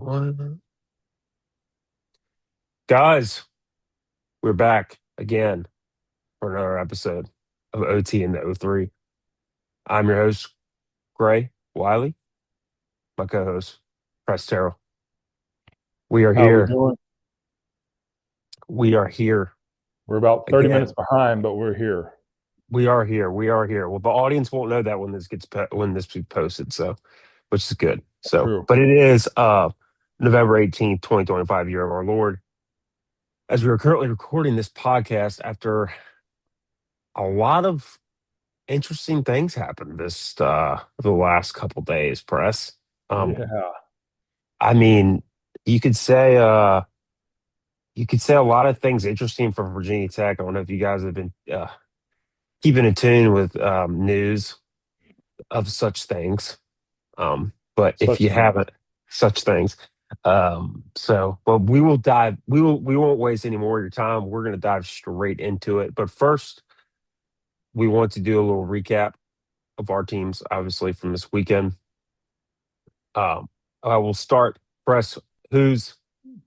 One. Guys, we're back again for another episode of OT in the O3. I'm your host, Gray Wiley, my co-host, Press Terrell. We are How we here. doing? We are here We're about 30 minutes again. behind, but we're here. We are here. We are here. Well, the audience won't know that when when this gets posted, so which is good. So, True. but it is November 18th, 2025, year of our Lord. As we are currently recording this podcast after a lot of interesting things happened this the last couple days, press. Um Yeah. I mean, you could say you could say a lot of things interesting from Virginia Tech. I don't know if you guys have been keeping in tune with news of such things. But if Such you things. haven't, such things. But we won't waste any more of your time. We're gonna dive straight into it. But first, we want to do a little recap of our teams, obviously, from this weekend. Um, I will start press who's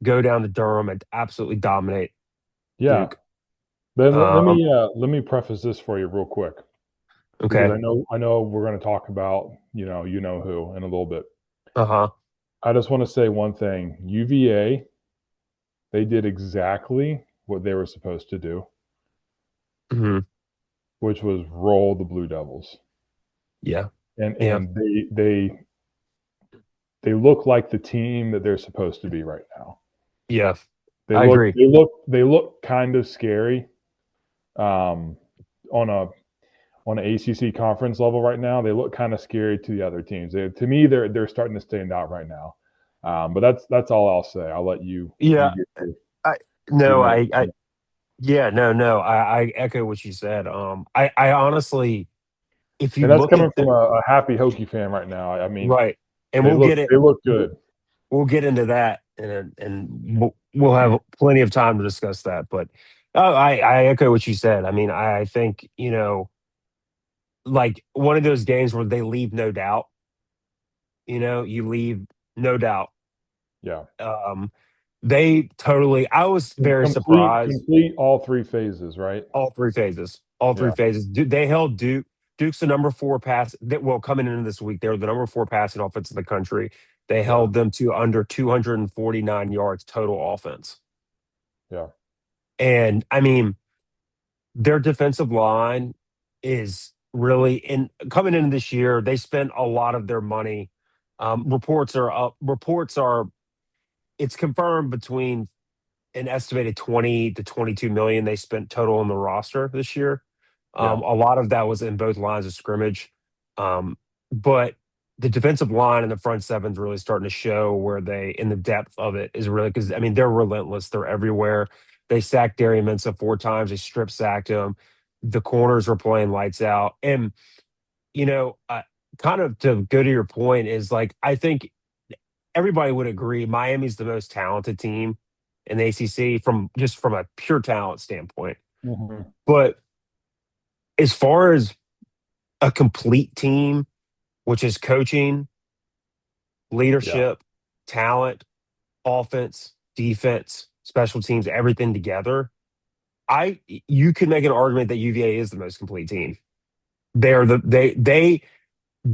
go down to Durham and absolutely dominate Yeah. Duke. Then Um, let me preface this for you real quick because okay. I know we're going to talk about, you know who in a little bit. Uh-huh. I just want to say one thing. UVA, they did exactly what they were supposed to do, Hmm. which was roll the Blue Devils. Yeah. And Yeah. and they look like the team that they're supposed to be right now. Yeah. They I look agree. they look they look kind of scary um, on an ACC conference level right now. They look kind of scary to the other teams. To me, they're starting to stand out right now. But that's all I'll say. I'll let you Yeah. get I your no, notes. I yeah, no. I echo what you said. I honestly, if you And that's look coming at from the a happy Hokie fan right now. I mean, right, and they look they look we'll good. we'll get into that and we'll have plenty of time to discuss that. But I echo what you said. I mean, I think, like one of those games where they leave no doubt. You leave no doubt. Yeah, Um, they totally. I was very surprised. complete all three phases, right? All three phases. All three Yeah, phases. They held Duke. Duke's the number four pass. Well, coming into this week, they were the number four passing offense in the country. They yeah, held them to under 249 yards total offense. yeah, And I mean, their defensive line is really in coming into this year. They spent a lot of their money. Reports are up. Reports are it's confirmed between an estimated 20 to 22 million they spent total on the roster this year. yeah. A lot of that was in both lines of scrimmage. But the defensive line and the front seven's really starting to show where they in the depth of it is really because I mean they're relentless. They're everywhere. They sacked Darian Mensah four times. They strip sacked him. The corners were playing lights out. And kind of to go to your point is like I think everybody would agree Miami's the most talented team in the ACC from a pure talent standpoint. Hmm. But as far as a complete team, which is coaching, Yeah. leadership, talent, offense, defense, special teams, everything together, I you could make an argument that UVA is the most complete team. They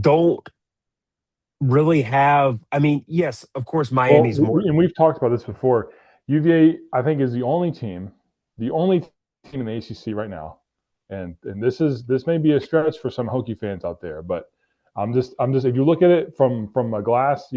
don't really have. I mean, yes, of course, Well, Miami's more and we've talked about this before. UVA, I think, is the only team in the ACC right now, and this may be a stretch for some Hokie fans out there, but I'm just if you look at it from a glass,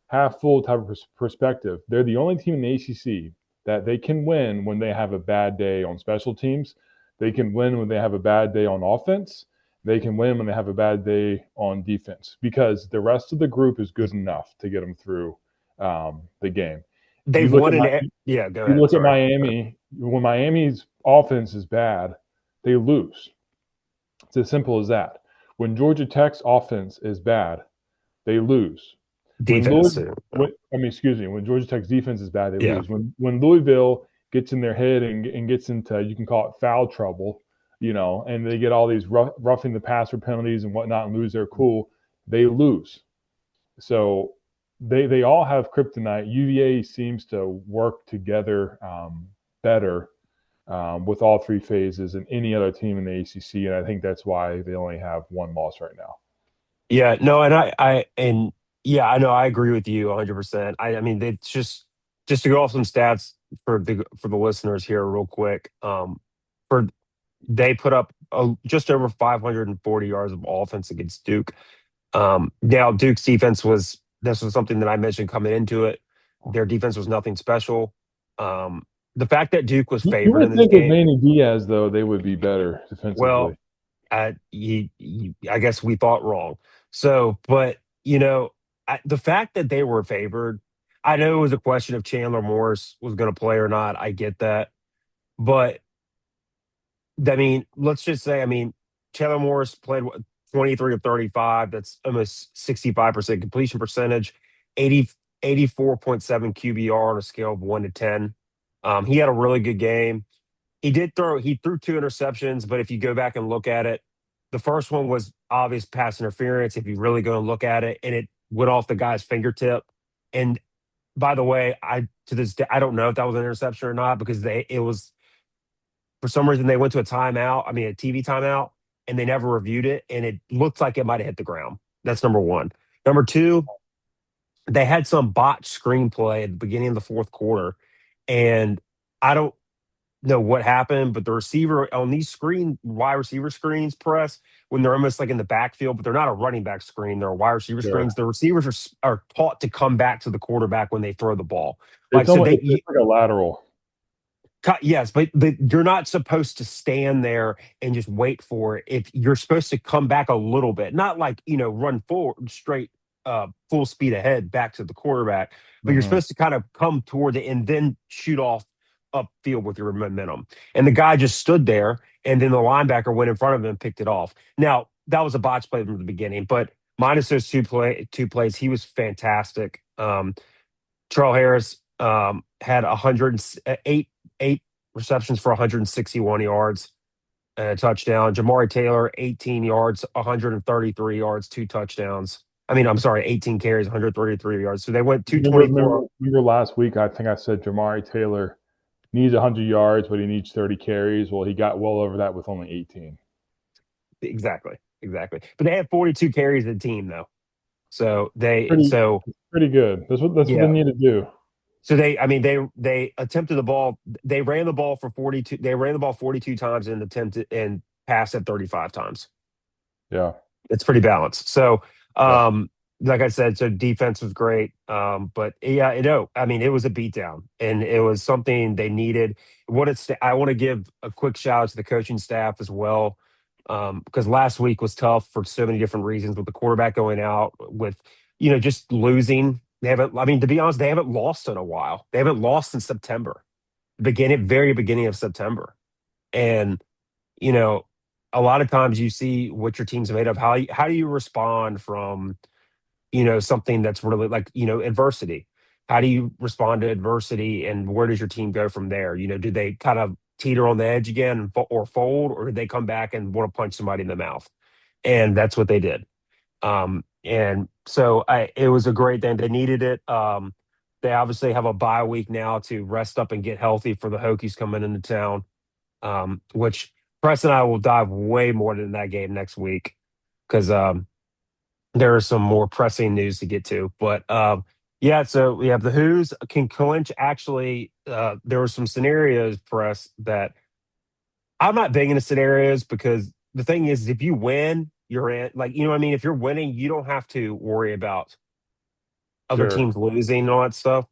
half full type of perspective, they're the only team in the ACC that they can win when they have a bad day on special teams. They can win when they have a bad day on offense. They can win when they have a bad day on defense because the rest of the group is good enough to get them through the game. You they've look at won my, yeah, go you ahead. look at Sorry. Miami. When Miami's offense is bad, they lose. It's as simple as that. When Georgia Tech's offense is bad, they lose. When Defense too. excuse me, when Georgia Tech's defense is bad, they Yeah. lose. When Louisville gets in their head and gets into, you can call it foul trouble, and they get all these roughing the passer penalties and whatnot and lose their cool, they lose. So they all have kryptonite. UVA seems to work together better with all three phases than any other team in the ACC, and I think that's why they only have one loss right now. Yeah, no, and and yeah, I know I agree with you 100%. I mean, it's just to go off some stats for the listeners here real quick. For they put up just over 540 yards of offense against Duke. Now Duke's defense was this was something that I mentioned coming into it. Their defense was nothing special. Um, the fact that Duke was You favored in would this think with game, Manny Diaz though they would be better well, defensively. I guess we thought wrong. So, but the fact that they were favored, I know it was a question of Chandler Morris was going to play or not. I get that, but I mean, let's just say, I mean, Chandler Morris played 23 of 35. That's almost 65% completion percentage, 84.7 QBR on a scale of 1 to 10. He had a really good game. He threw two interceptions, but if you go back and look at it, the first one was obvious pass interference. If you really go and look at it, and it went off the guy's fingertip. And by the way, I to this day I don't know if that was an interception or not because they it was for some reason they went to a timeout. I mean a TV timeout, and they never reviewed it, and it looked like it might have hit the ground. That's number one. Number two, they had some botched screenplay at the beginning of the fourth quarter, and I don't know what happened, but the receiver on these wide receiver screens press when they're almost like in the backfield, but they're not a running back screen. They're wide receiver Sure. screens. The receivers are taught to come back to the quarterback when they throw the ball. Like It's so, almost it's like a lateral. Yes, but you're not supposed to stand there and just wait for it. If you're supposed to come back a little bit, not like run forward straight, full speed ahead back to the quarterback, but you're Mm-hmm. supposed to kind of come toward it and then shoot off upfield with your momentum. And the guy just stood there, and then the linebacker went in front of him and picked it off. Now that was a botch play from the beginning, but minus those two plays, he was fantastic. Terrell Harris had 108 receptions for 161 yards and a touchdown. Jamari Taylor, 18 yards, 133 yards, two touchdowns. I mean, I'm sorry, 18 carries, 133 yards. So they went Remember, 224. last week? I think I said Jamari Taylor needs 100 yards, but he needs 30 carries. Well, he got well over that with only 18. Exactly. Exactly. But they had 42 carries as a team, though. So Pretty, pretty good. That's what they yeah. need to do. So I mean, they attempted the ball. They ran the ball for 42. They ran the ball 42 times and attempted and passed it 35 times. Yeah, It's pretty balanced. So, yeah. like I said, so defense was great. But yeah, I mean, it was a beatdown, and it was something they needed. I want to give a quick shout out to the coaching staff as well, because last week was tough for so many different reasons with the quarterback going out, with just losing. They haven't. I mean, to be honest, they haven't lost in a while. They haven't lost since September, very beginning of September, and you know, a lot of times you see what your team's made of. How do you respond from, something that's really like, adversity? How do you respond to adversity and where does your team go from there? Do they kind of teeter on the edge again or fold, or do they come back and want to punch somebody in the mouth? And that's what they did. And so it was a great thing. They needed it. They obviously have a bye week now to rest up and get healthy for the Hokies coming into town, which Press and I will dive way more into that game next week because there is some more pressing news to get to. But yeah, so we have the Who's can clinch. Actually, there were some scenarios, Press, that I'm not big into scenarios because the thing is, if you win, you're in. Like, you know what I mean? If you're winning, you don't have to worry about other Sure, teams losing and all that stuff.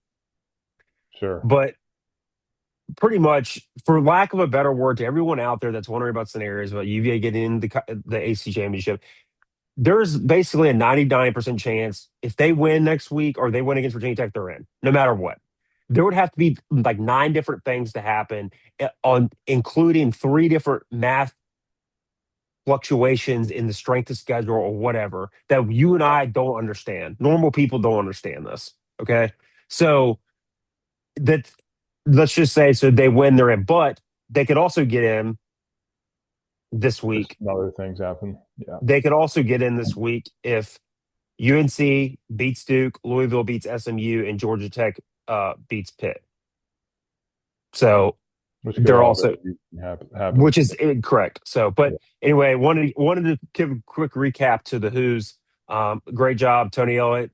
sure. But pretty much, for lack of a better word, to everyone out there that's wondering about scenarios about UVA getting in the AC championship, there's basically a 99% chance if they win next week or they win against Virginia Tech, they're in, no matter what. There would have to be like nine different things to happen on including three different math fluctuations in the strength of schedule or whatever that you and I don't understand. Normal people don't understand this. Okay. So that let's just say so they win, they're in, but they could also get in this If week. some other things happen, yeah, They could also get in this week if UNC beats Duke, Louisville beats SMU, and Georgia Tech beats Pitt. So which could they're all also, very happen. which is incorrect. So, but Yeah. anyway, wanted to give a quick recap to the Who's. Great job, Tony Elliott,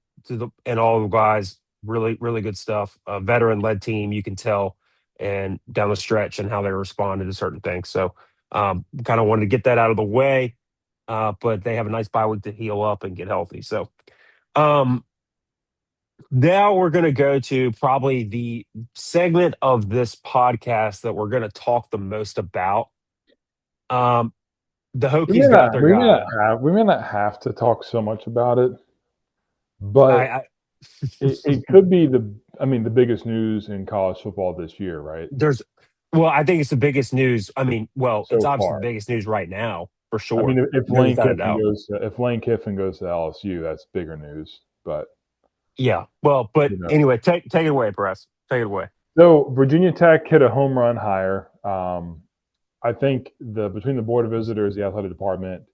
and all the guys. Really, really good stuff. A veteran led team, you can tell, and down the stretch and how they responded to certain things. So, kind of wanted to get that out of the way. But they have a nice bye week to heal up and get healthy. So, um, now we're going to go to probably the segment of this podcast that we're going to talk the most about. Um, the Hokies got their guy. We may not have to talk so much about it, but I it could be the biggest news in college football this year, right? there's, well, I think it's the biggest news. I mean, well, it's So obviously the far. biggest news right now for I sure. mean, if There's Lane without a Kiffin doubt. goes to, if Lane Kiffin goes to LSU, that's bigger news. But Yeah. Well, but you know, anyway, take it away, Press. Take it away. so Virginia Tech hit a home run hire. I think the between the board of visitors, the athletic department,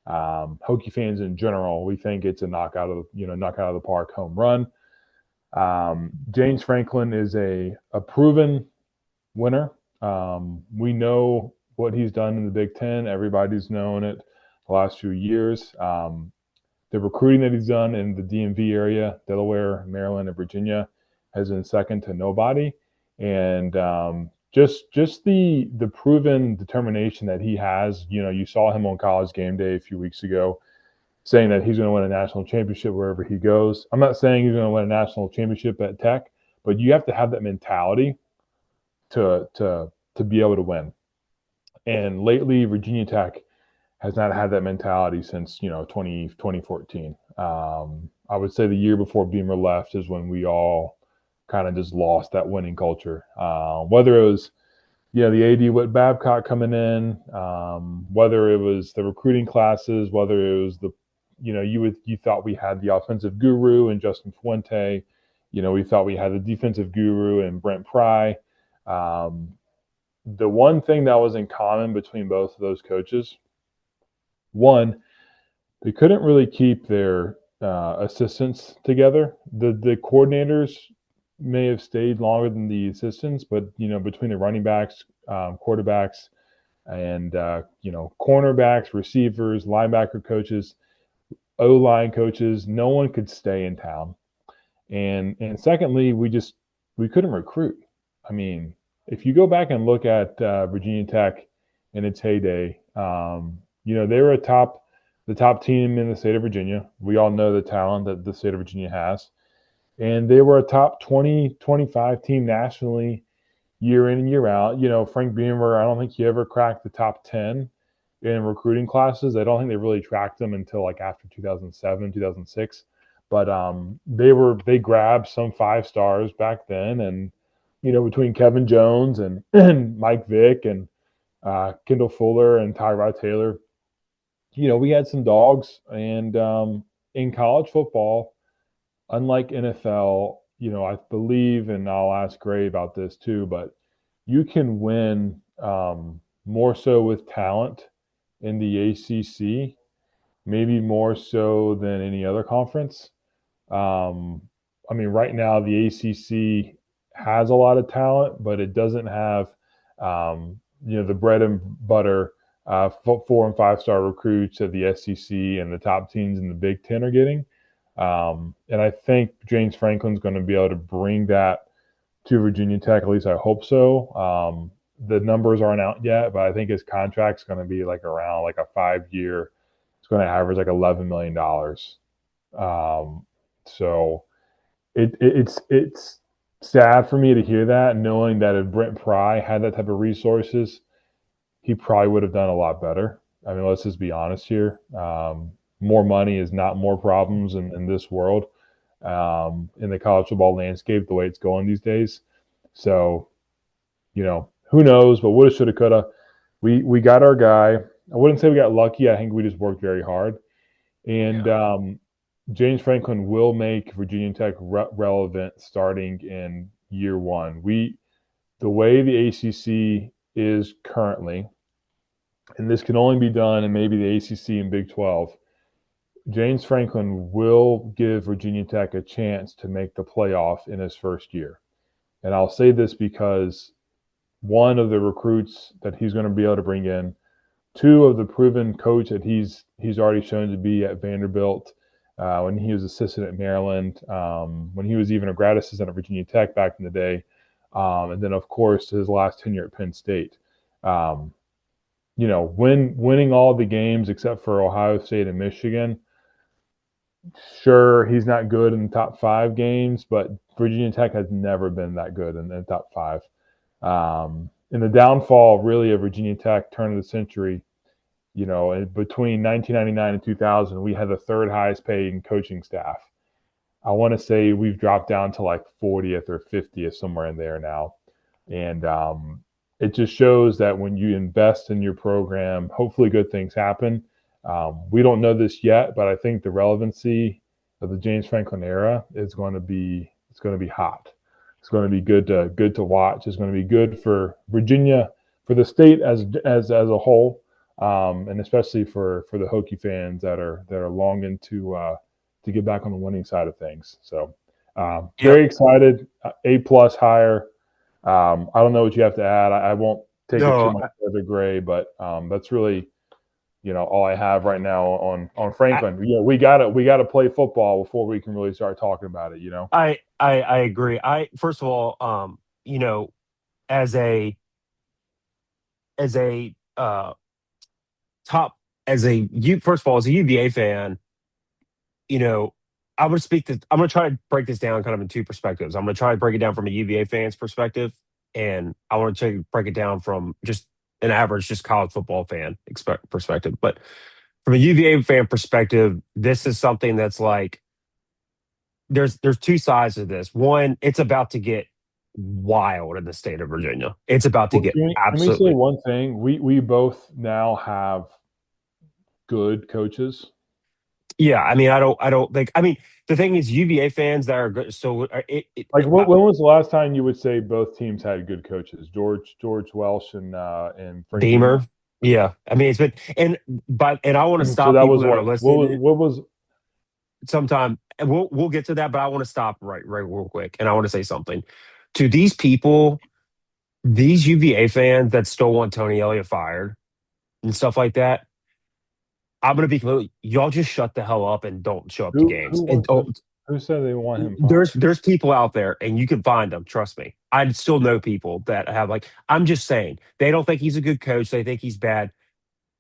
Hokie fans in general, we think it's a knockout of the park home run. James Franklin is a proven winner. We know what he's done in the Big Ten. Everybody's known it the last few years. The recruiting that he's done in the DMV area, Delaware, Maryland, and Virginia, has been second to nobody. And just the proven determination that he has. You saw him on College Game Day a few weeks ago, saying that he's going to win a national championship wherever he goes. I'm not saying he's going to win a national championship at Tech, but you have to have that mentality to be able to win. And lately, Virginia Tech has not had that mentality since 2014. I would say the year before Beamer left is when we all kind of just lost that winning culture. Whether it was the AD Whit Babcock coming in, whether it was the recruiting classes, whether it was you thought we had the offensive guru and Justin Fuente, we thought we had the defensive guru and Brent Pry. The one thing that was in common between both of those coaches, one, they couldn't really keep their assistants together. The coordinators may have stayed longer than the assistants, but between the running backs, quarterbacks, and cornerbacks, receivers, linebacker coaches, O line coaches, no one could stay in town. And secondly, we couldn't recruit. I mean, if you go back and look at Virginia Tech in its heyday, they were the top team in the state of Virginia. We all know the talent that the state of Virginia has. And they were a top 20, 25 team nationally year in and year out. Frank Beamer, I don't think he ever cracked the top 10 in recruiting classes. I don't think they really tracked them until like after 2007, 2006. But they grabbed some 5 stars back then. And, between Kevin Jones and, and Mike Vick and Kendall Fuller and Tyrod Taylor, we had some dogs. And in college football, unlike NFL, I believe, and I'll ask Gray about this too, but you can win more so with talent in the ACC, maybe more so than any other conference. Um, I mean, right now the ACC has a lot of talent, but it doesn't have, the bread and butter 4 and 5 star recruits that the SEC and the top teams in the Big Ten are getting. And I think James Franklin's going to be able to bring that to Virginia Tech. At least I hope so. The numbers aren't out yet, but I think his contract's going to be like around like a 5 year. It's going to average like $11 million. So it's sad for me to hear that, knowing that if Brent Pry had that type of resources, he probably would have done a lot better. I mean, let's just be honest here. More money is not more problems in this world, in the college football landscape, the way it's going these days. So, who knows? But woulda, shoulda, coulda. We got our guy. I wouldn't say we got lucky. I think we just worked very hard. And James Franklin will make Virginia Tech relevant starting in year one. The way the ACC is currently, and this can only be done in maybe the ACC and Big 12, James Franklin will give Virginia Tech a chance to make the playoff in his first year. And I'll say this because one of the recruits that he's going to be able to bring in, two of the proven coach that he's already shown to be at Vanderbilt, when he was assistant at Maryland, when he was even a grad assistant at Virginia Tech back in the day, and then of course his last tenure at Penn State. Um, winning all the games except for Ohio State and Michigan. Sure, he's not good in the top five games, but Virginia Tech has never been that good in the top five. In the downfall, really, of Virginia Tech turn of the century, between 1999 and 2000, we had the third highest paid coaching staff. I want to say we've dropped down to like 40th or 50th, somewhere in there now. And it just shows that when you invest in your program, hopefully good things happen. We don't know this yet, but I think the relevancy of the James Franklin era is going to be hot. It's going to be good to watch. It's going to be good for Virginia, for the state as a whole, and especially for the Hokie fans that are longing to get back on the winning side of things. So Yep. very excited. A plus higher. I don't know what you have to add. I won't take it too No, much further, Gray, but that's really all I have right now on Franklin. Yeah, we gotta play football before we can really start talking about it. I agree. I first of all, as a as a top as a you first of all as a UVA fan, you know, I'm gonna try to break this down kind of in two perspectives. I'm gonna try to break it down from a UVA fan's perspective, and I want to break it down from just an average, just college football fan perspective. But from a UVA fan perspective, this is something that's like there's two sides of this. One, it's about to get wild in the state of Virginia. It's about to Well, get can we say absolutely. one thing? We both now have good coaches. Yeah, I mean, I don't think. I mean, the thing is, UVA fans that are good. So Like when was the last time you would say both teams had good coaches? George Welsh and Frank Beamer. Beamer. Yeah, I mean, it's been and I want to So stop that people was that are what? What was listening what was sometime, and we'll get to that, but I want to stop right real quick, and I want to say something to these people, these UVA fans that still want Tony Elliott fired and stuff like that. I'm gonna be y'all just shut the hell up and don't show up to who games and wants him? don't. Who said they want him fired? There's people out there, and you can find them. Trust me, I still know people that have like. I'm just saying they don't think he's a good coach. They think he's bad.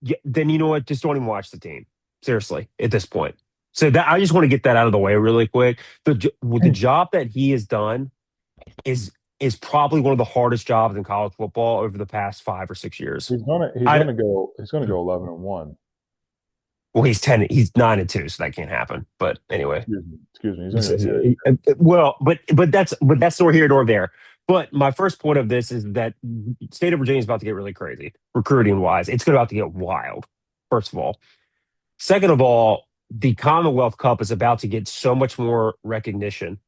Yeah, then you know what? Just don't even watch the team. Seriously, at this point. So that I just want to get that out of the way really quick. The job that he has done is is probably one of the hardest jobs in college football over the past 5 or 6 years. He's I gonna go 11-1. well, he's 10, he's 9-2, so that can't happen. But anyway, Excuse me. He's gonna go 10. well, but that's nor here nor there. But my first point of this is that state of Virginia is about to get really crazy recruiting wise. It's about to get wild. First of all, second of all, the Commonwealth Cup is about to get so much more recognition,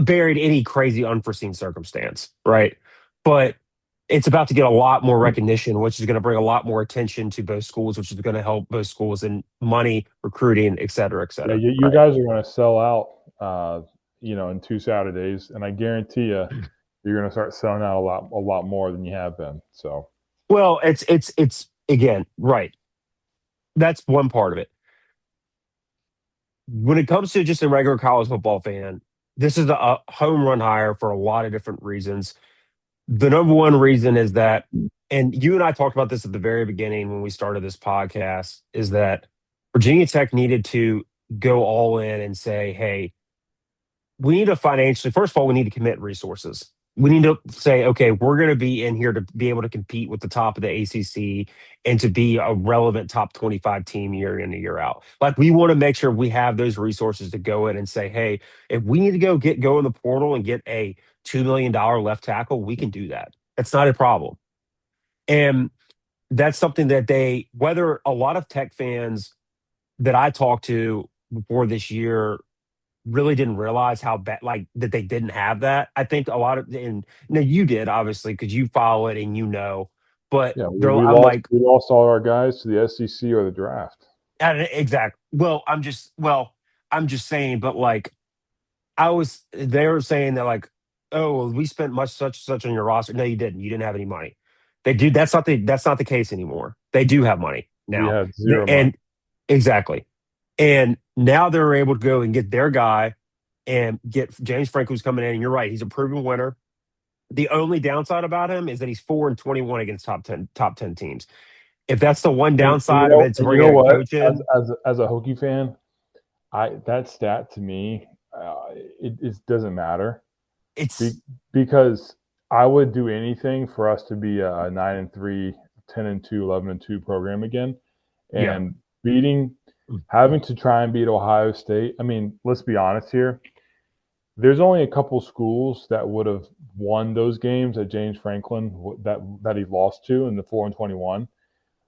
buried any crazy unforeseen circumstance, right? But it's about to get a lot more recognition, which is going to bring a lot more attention to both schools, which is going to help both schools in money, recruiting, et Yeah, cetera, you right? guys are gonna sell out. In 2 Saturdays, and I guarantee you're gonna start selling out a lot more than you have been. So Well, it's again, right. That's one part of it. When it comes to just a regular college football fan, this is a home run hire for a lot of different reasons. The number one reason is that, and you and I talked about this at the very beginning when we started this podcast, is that Virginia Tech needed to go all in and say, hey, we need to financially, first of all, we need to commit resources. We need to say, okay, we're going to be in here to be able to compete with the top of the ACC and to be a relevant top 25 team year in and year out. Like, we want to make sure we have those resources to go in and say, hey, if we need to go in the portal and get a $2 million left tackle, we can do that. That's not a problem. And that's something that whether a lot of Tech fans that I talked to before this year really didn't realize how bad, like that they didn't have that. I think a lot of, and now you did obviously because you follow it and but yeah, I'm like, we lost all our guys to the SEC or the draft. exactly. I'm just saying, but like they were saying that like, oh, well, we spent much such on your roster. No, you didn't. You didn't have any money. They do. That's not the case anymore. They do have money We now. had zero money. And exactly. And now they're able to go and get their guy and get James Franklin's coming in. And you're right. He's a proven winner. The only downside about him is that he's 4-21 against top ten teams. If that's the one downside of it to And you bringing know a what? coach in, As a Hokie fan, I that stat to me, it doesn't matter. Be, it's because I would do anything for us to be a 9-3, 10-2, 11-2 program again, yeah, and beating, having to try and beat Ohio State. I mean, let's be honest here. There's only a couple schools that would have won those games that James Franklin that he lost to in the 4-21.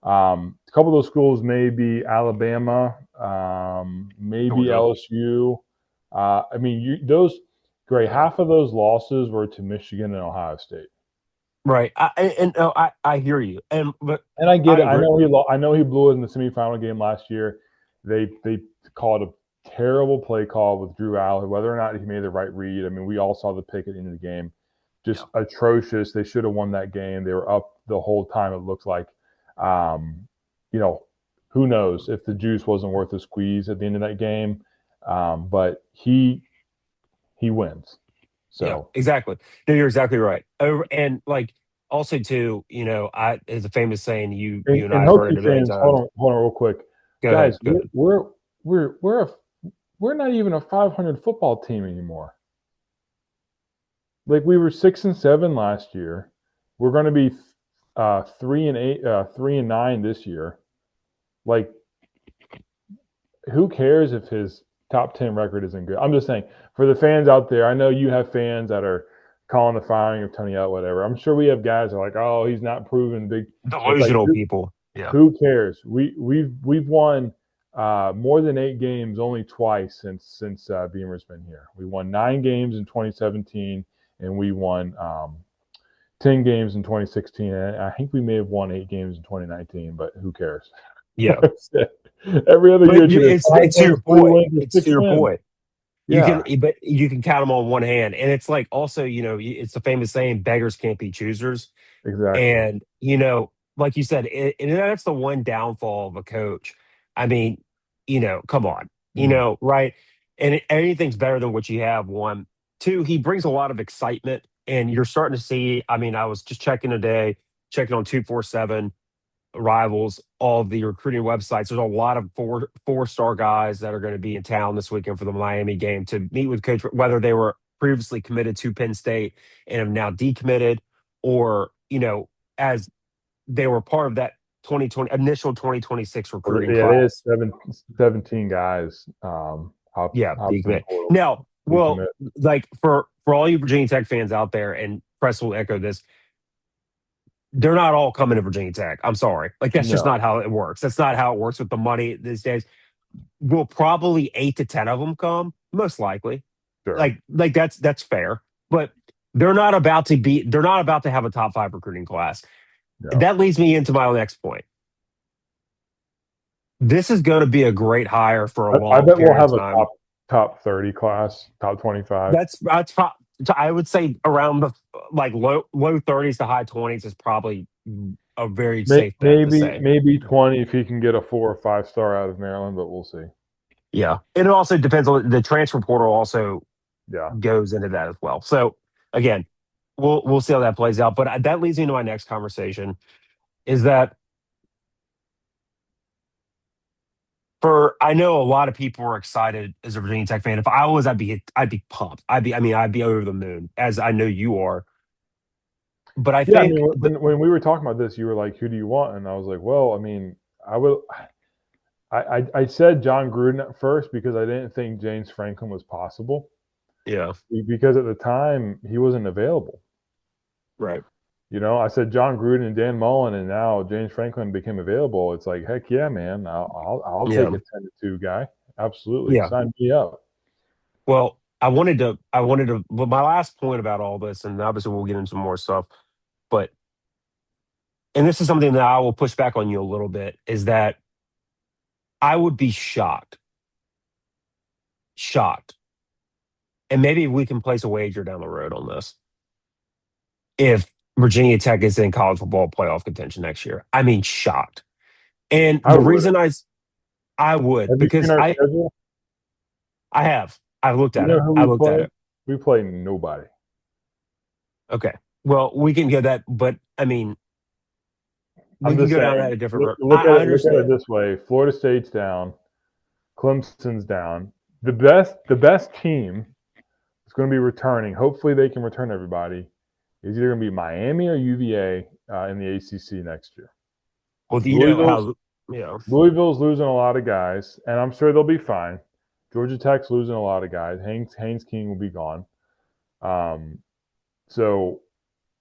A couple of those schools may be Alabama, maybe Georgia. LSU. I mean, those great Yeah. half of those losses were to Michigan and Ohio State. Right. I hear you. And but And I get I it. I agree. know I know he blew it in the semifinal game last year. They called a terrible play call with Drew Allen. Whether or not he made the right read, I mean, we all saw the pick at the end of the game. Yeah. Just atrocious. They should have won that game. They were up the whole time. It looked like, um, you know, who knows if the juice wasn't worth the squeeze at the end of that game. But he wins. Yeah, So exactly. No, you're exactly right. And like also too, I there's a famous saying you and I and have heard Hokie it a million fans, times. hold on, real quick, Go ahead. guys. Go ahead. We're not even a 500 football team anymore. Like we were 6-7 last year. We're going to be 3-8, 3-9 this year. Like, who cares if his top 10 record isn't good? I'm just saying for the fans out there. I know you have fans that are calling the firing of Tony out, whatever. I'm sure we have guys that are like, oh, he's not proven big. It's like Delusional people. Yeah. who cares? We've won more than 8 games only twice since Beamer's been here. We won 9 games in 2017, and we won 10 games in 2016. And I think we may have won 8 games in 2019, but who cares? Yeah. Every other year, But it's either five it's to your wins, three point. wins, or It's to six your wins. point. Yeah, But you can count them on one hand. And it's like also, it's the famous saying, beggars can't be choosers. exactly. And, like you said, and that's the one downfall of a coach. I mean, come on, Mm. right? And anything's better than what you have. One, two, he brings a lot of excitement, and you're starting to see. I mean, I was just checking today, checking on 247 rivals, all of the recruiting websites. There's a lot of four-star guys that are going to be in town this weekend for the Miami game to meet with coach, whether they were previously committed to Penn State and have now decommitted, or as they were part of that 2020 initial 2026 recruiting Yeah, they had class. 17 guys Yeah, opt in decommit. portal, Now, well, decommit. like for all you Virginia Tech fans out there, and Press will echo this, they're not all coming to Virginia Tech. I'm sorry. Like that's just No, not how it works. That's not how it works with the money these days. Will probably 8 to 10 of them come, most likely. sure. Like that's fair. But they're not about to have a top five recruiting class. No. That leads me into my next point. This is going to be a great hire for a I long bet we'll period of have a time. top 30 class, top 25. I would say around the like low 30s to high 20s is probably a very safe bet to say. Maybe 20 if he can get a 4 or 5 star out of Maryland, but we'll see. Yeah. And it also depends on the transfer portal also Yeah. goes into that as well. So again, we'll see how that plays out. But that leads me into my next conversation is that for I know a lot of people are excited as a Virginia Tech fan. If I was, I'd be pumped. I'd be over the moon, as I know you are. But I Yeah, I mean, think when we were talking about this, you were like, "Who do you want?" And I was like, "Well, I mean, I will." I said John Gruden at first because I didn't think James Franklin was possible yeah, because at the time he wasn't available. right. I said John Gruden and Dan Mullen, and now James Franklin became available. It's like, heck yeah, man! I'll take Yeah. a 10-2 guy. Absolutely, Yeah. sign me up. Well, but my last point about all this, and obviously we'll get into more stuff, but and this is something that I will push back on you a little bit, is that I would be shocked, shocked, and maybe we can place a wager down the road on this. If Virginia Tech is in college football playoff contention next year, I mean, shocked. And I the would. reason I would Have you seen because our schedule? I've looked You at know it. who I we looked at play? it. We play nobody. Okay. Well, we can get that, but I mean, we I'm can just go down saying. that a different Look, road. look at I it. Look at it understand. this way: Florida State's down. Clemson's down. The best team is going to be returning. Hopefully, they can return everybody. Is either going to be Miami or UVA in the ACC next year. Well, you know Louisville's how, you know, Louisville's losing a lot of guys, and I'm sure they'll be fine. Georgia Tech's losing a lot of guys. Haynes King will be gone. Um, so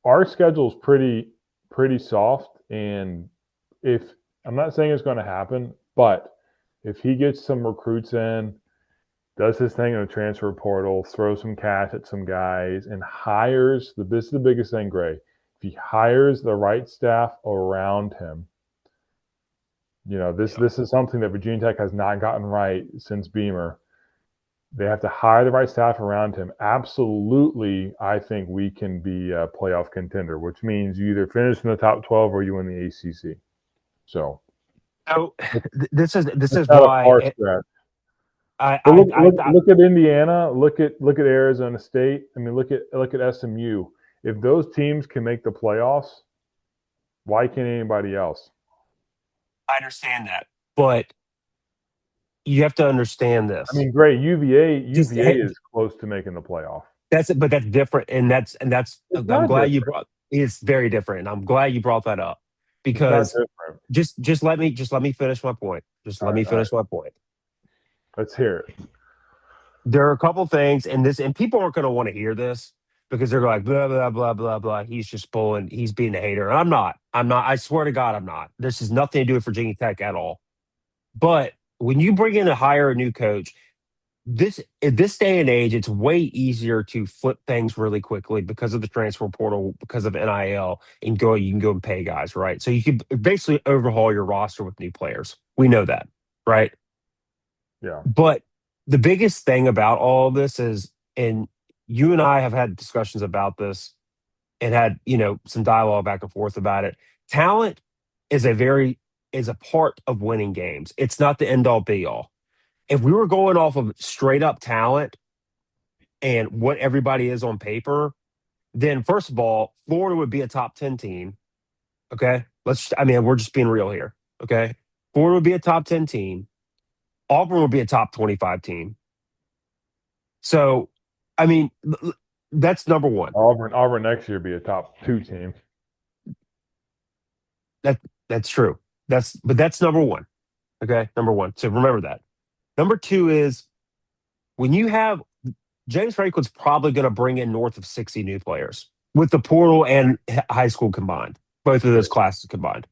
our schedule is pretty soft, and if I'm not saying it's going to happen, but if he gets some recruits in, does his thing in the transfer portal, throws some cash at some guys, and hires this is the biggest thing, Gray. If he hires the right staff around him, yeah. this is something that Virginia Tech has not gotten right since Beamer. They have to hire the right staff around him. Absolutely, I think we can be a playoff contender, which means you either finish in the top 12 or you win the ACC. So So it's this is not a why far stretch. I, But I, look, I, look, I, look at Indiana. Look at Arizona State. I mean, look at SMU. If those teams can make the playoffs, why can't anybody else? I understand that, but you have to understand I this. mean, great. UVA Just UVA is close to making the playoff. that's it, but that's different, and that's. It's I'm not glad you different. brought. It's very different. And I'm glad you brought that up It's not because different. just let me finish my point. Just All let right, me all right. finish my point. Let's hear it. There are a couple things, and people aren't going to want to hear this because they're like blah blah blah blah blah. He's just pulling. He's being a hater. And I'm not. I'm not. I swear to God, I'm not. This has nothing to do with Virginia Tech at all. But when you bring in hire a new coach, this in this day and age, it's way easier to flip things really quickly because of the transfer portal, because of NIL, and go you can go and pay guys, right? So you can basically overhaul your roster with new players. We know that, right? Yeah. But the biggest thing about all of this is, and you and I have had discussions about this and had, some dialogue back and forth about it. Talent is is a part of winning games. It's not the end all be all. If we were going off of straight up talent and what everybody is on paper, then first of all, Florida would be a top 10 team. Okay. I mean, we're just being real here. Okay. Florida would be a top 10 team. Auburn would be a top 25 team. So, I mean, that's number one. Auburn next year be a top two team. That that's true. But that's number one. Okay, number one. So remember that. Number two is when you have James Franklin's probably going to bring in north of 60 new players with the portal and high school combined, both of Yeah. those classes combined.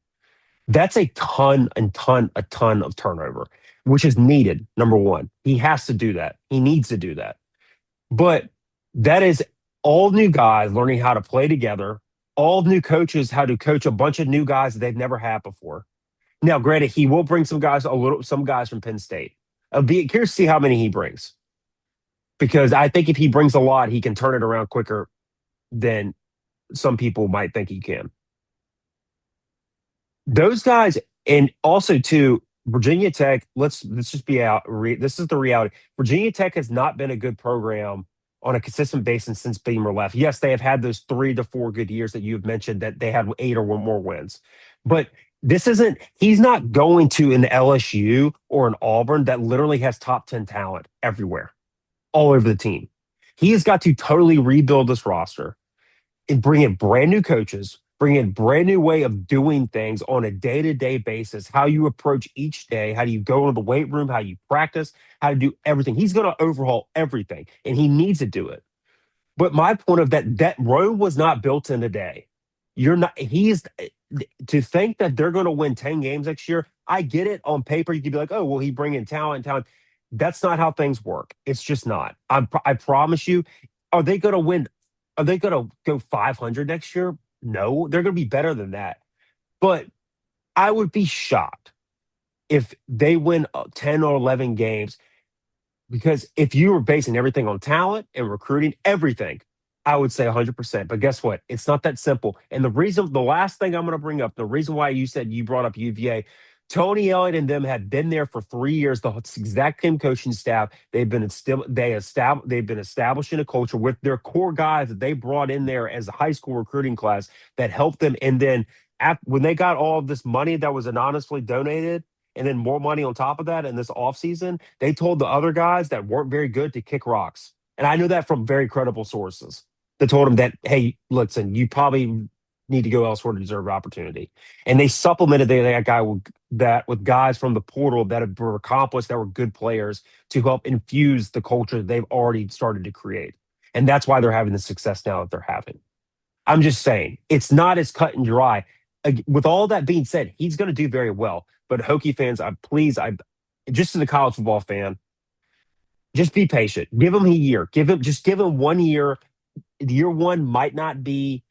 That's a ton of turnover, which is needed. Number one, he has to do that. He needs to do that. But that is all new guys learning how to play together, all new coaches how to coach a bunch of new guys that they've never had before. Now, granted, he will bring some guys from Penn State. I'll be curious to see how many he brings because I think if he brings a lot, he can turn it around quicker than some people might think he can. Those guys, and also too, Virginia Tech. Let's just be out. This is the reality. Virginia Tech has not been a good program on a consistent basis since Beamer left. Yes, they have had those 3 to 4 good years that you've mentioned that they had 8 or more wins, but this isn't. He's not going to an LSU or an Auburn that literally has top 10 talent everywhere, all over the team. He has got to totally rebuild this roster and bring in brand new coaches, bring in brand new way of doing things on a day-to-day basis, how you approach each day, how do you go into the weight room, how you practice, how to do everything. He's going to overhaul everything, and he needs to do it. But my point of that road was not built in a day. You're not. He's to think that they're going to win 10 games next year. I get it on paper. You could be like, oh, well, he bring in talent. That's not how things work. It's just not. I promise you. Are they going to win? Are they going to go 500 next year? No, they're going to be better than that. But I would be shocked if they win 10 or 11 games, because if you were basing everything on talent and recruiting, everything, I would say 100%. But guess what? It's not that simple. And the last thing I'm going to bring up, the reason why you said you brought up UVA, Tony Elliott and them had been there for 3 years. The exact same coaching staff. They've been establishing a culture with their core guys that they brought in there as a high school recruiting class that helped them. And then when they got all of this money that was anonymously donated, and then more money on top of that in this offseason, they told the other guys that weren't very good to kick rocks. And I know that from very credible sources. They told them that, hey, listen, you probably need to go elsewhere to deserve opportunity. And they supplemented that guy with guys from the portal that were accomplished, that were good players to help infuse the culture that they've already started to create. And that's why they're having the success now that they're having. I'm just saying it's not as cut and dry. With all that being said, he's going to do very well. But Hokie fans, I just as a college football fan, just be patient. Give him a year. Give him 1 year. Year one might not be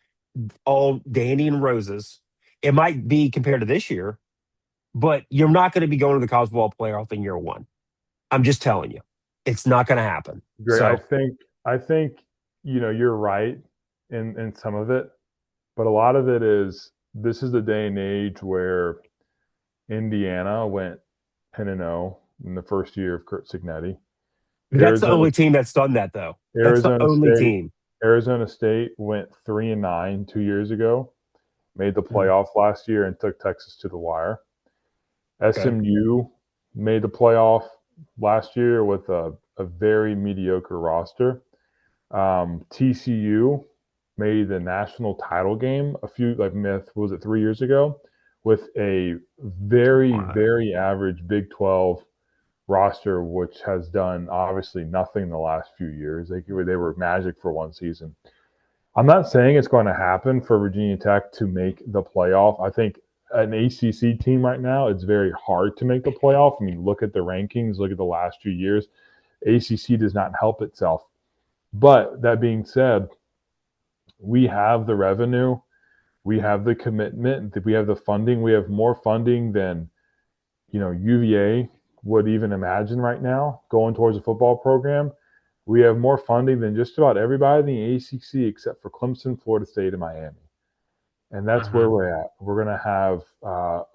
all dandy and roses. It might be compared to this year, but you're not going to be going to the college football playoff in year one. I'm just telling you, it's not going to happen. Great. I So think I think you're right in some of it, but a lot of it is this is the day and age where Indiana went 10-0 in the first year of Kurt Signetti. that's the Arizona only team that's done that, though. That's the Arizona only State team. Arizona State went 3-9 2 years ago, made the Mhm. playoff last year and took Texas to the wire. Okay. SMU made the playoff last year with a very mediocre roster. TCU made the national title game a few like myth was it 3 years ago with a very Wow. very average Big 12 roster, which has done obviously nothing in the last few years. They were magic for one season. I'm not saying it's going to happen for Virginia Tech to make the playoff. I think an ACC team right now, it's very hard to make the playoff. I mean, look at the rankings, look at the last few years. ACC does not help itself. But that being said, we have the revenue, we have the commitment, we have the funding. We have more funding than UVA would even imagine right now going towards a football program. We have more funding than just about everybody in the ACC except for Clemson, Florida State, and Miami. And that's where Mhm. we're at. We're going to have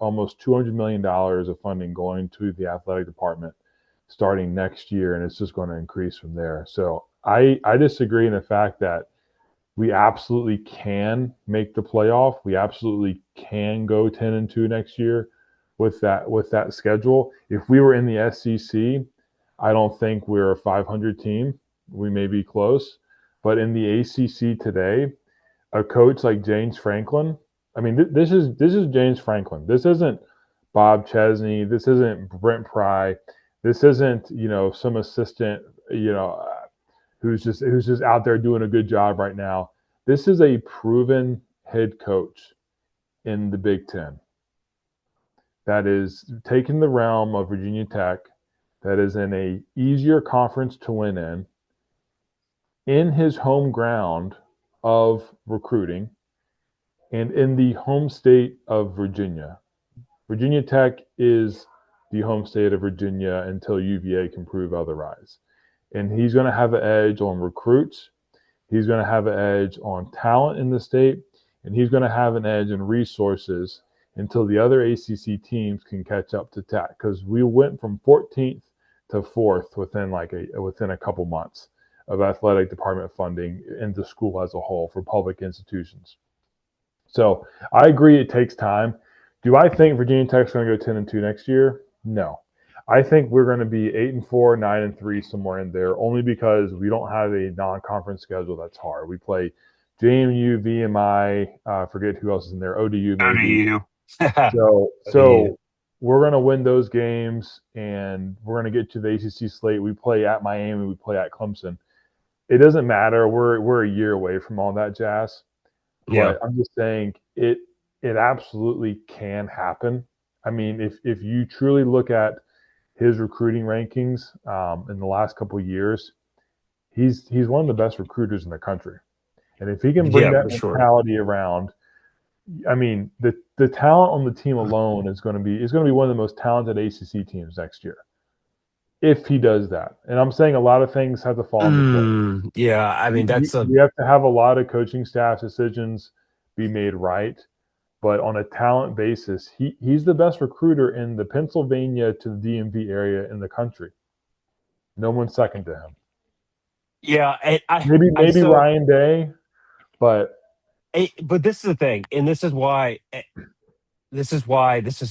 almost $200 million of funding going to the athletic department starting next year, and it's just going to increase from there. So I disagree in the fact that we absolutely can make the playoff. We absolutely can go 10-2 next year with that schedule. If we were in the SEC, I don't think we're a 500 team. We may be close, but in the ACC today, a coach like James Franklin. I mean, this is James Franklin. This isn't Bob Chesney. This isn't Brent Pry. This isn't some assistant who's just out there doing a good job right now. This is a proven head coach in the Big Ten that is taking the realm of Virginia Tech, that is in a easier conference to win in his home ground of recruiting, and in the home state of Virginia. Virginia Tech is the home state of Virginia until UVA can prove otherwise. And he's going to have an edge on recruits. He's going to have an edge on talent in the state. And he's going to have an edge in resources until the other ACC teams can catch up to Tech. Because we went from 14th to 4th within a couple months of athletic department funding in the school as a whole for public institutions. So I agree it takes time. Do I think Virginia Tech's going to go 10-2 next year? No. I think we're going to be 8-4, 9-3, somewhere in there, only because we don't have a non-conference schedule that's hard. We play JMU, VMI, forget who else is in there, ODU Go to maybe. you. So Go to you. so we're going to win those games, and we're going to get to the ACC slate. We play at Miami, we play at Clemson. It doesn't matter. We're a year away from all that jazz. Yeah. But I'm just saying it absolutely can happen. I mean, if you truly look at his recruiting rankings in the last couple of years, he's one of the best recruiters in the country. And if he can bring Yeah, that for sure. mentality around, I mean, the talent on the team alone is going to be one of the most talented ACC teams next year if he does that. And I'm saying a lot of things have to fall into place. Yeah, I mean We, that's a we have to have a lot of coaching staff decisions be made right. But on a talent basis, he's the best recruiter in the Pennsylvania to the DMV area in the country. No one's second to him. yeah. Maybe Ryan Day, but But this is the thing, and this is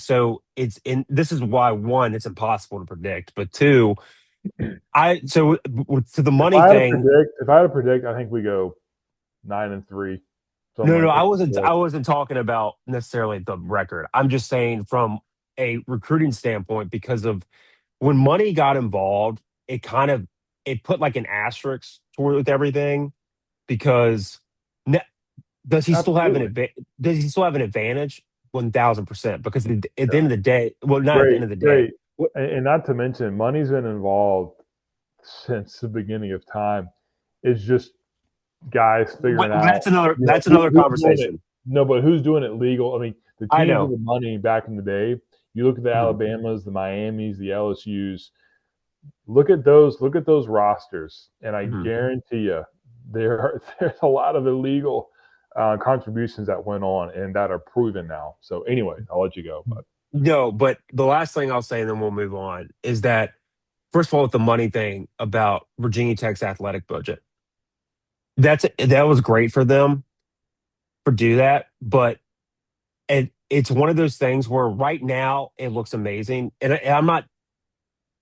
so it's in this is why one, it's impossible to predict, but two, to the money thing. If I had to predict, I think we go 9-3, No, no, somewhere. I wasn't talking about necessarily the record. I'm just saying from a recruiting standpoint, because of when money got involved, it kind of it put like an asterisk toward with everything because ne- does he still have Absolutely. does he still have an advantage? 1,000%. Because at the end Yeah. of the day, well, not at the Great, end of the day. great. And not to mention, money's been involved since the beginning of time. It's just guys figuring out, That's another who's doing it. conversation. No, but who's doing it legal? I mean, the I teams with know. the money back in the day. You look at the Mhm. Alabamas, the Miamis, the LSU's. Look at those rosters, and I Mhm. guarantee you, there's a lot of illegal contributions that went on and that are proven now. So anyway, I'll let you go. But No, but the last thing I'll say, and then we'll move on, is that first of all, with the money thing about Virginia Tech's athletic budget, that was great for them for do that, but it's one of those things where right now it looks amazing, and I'm not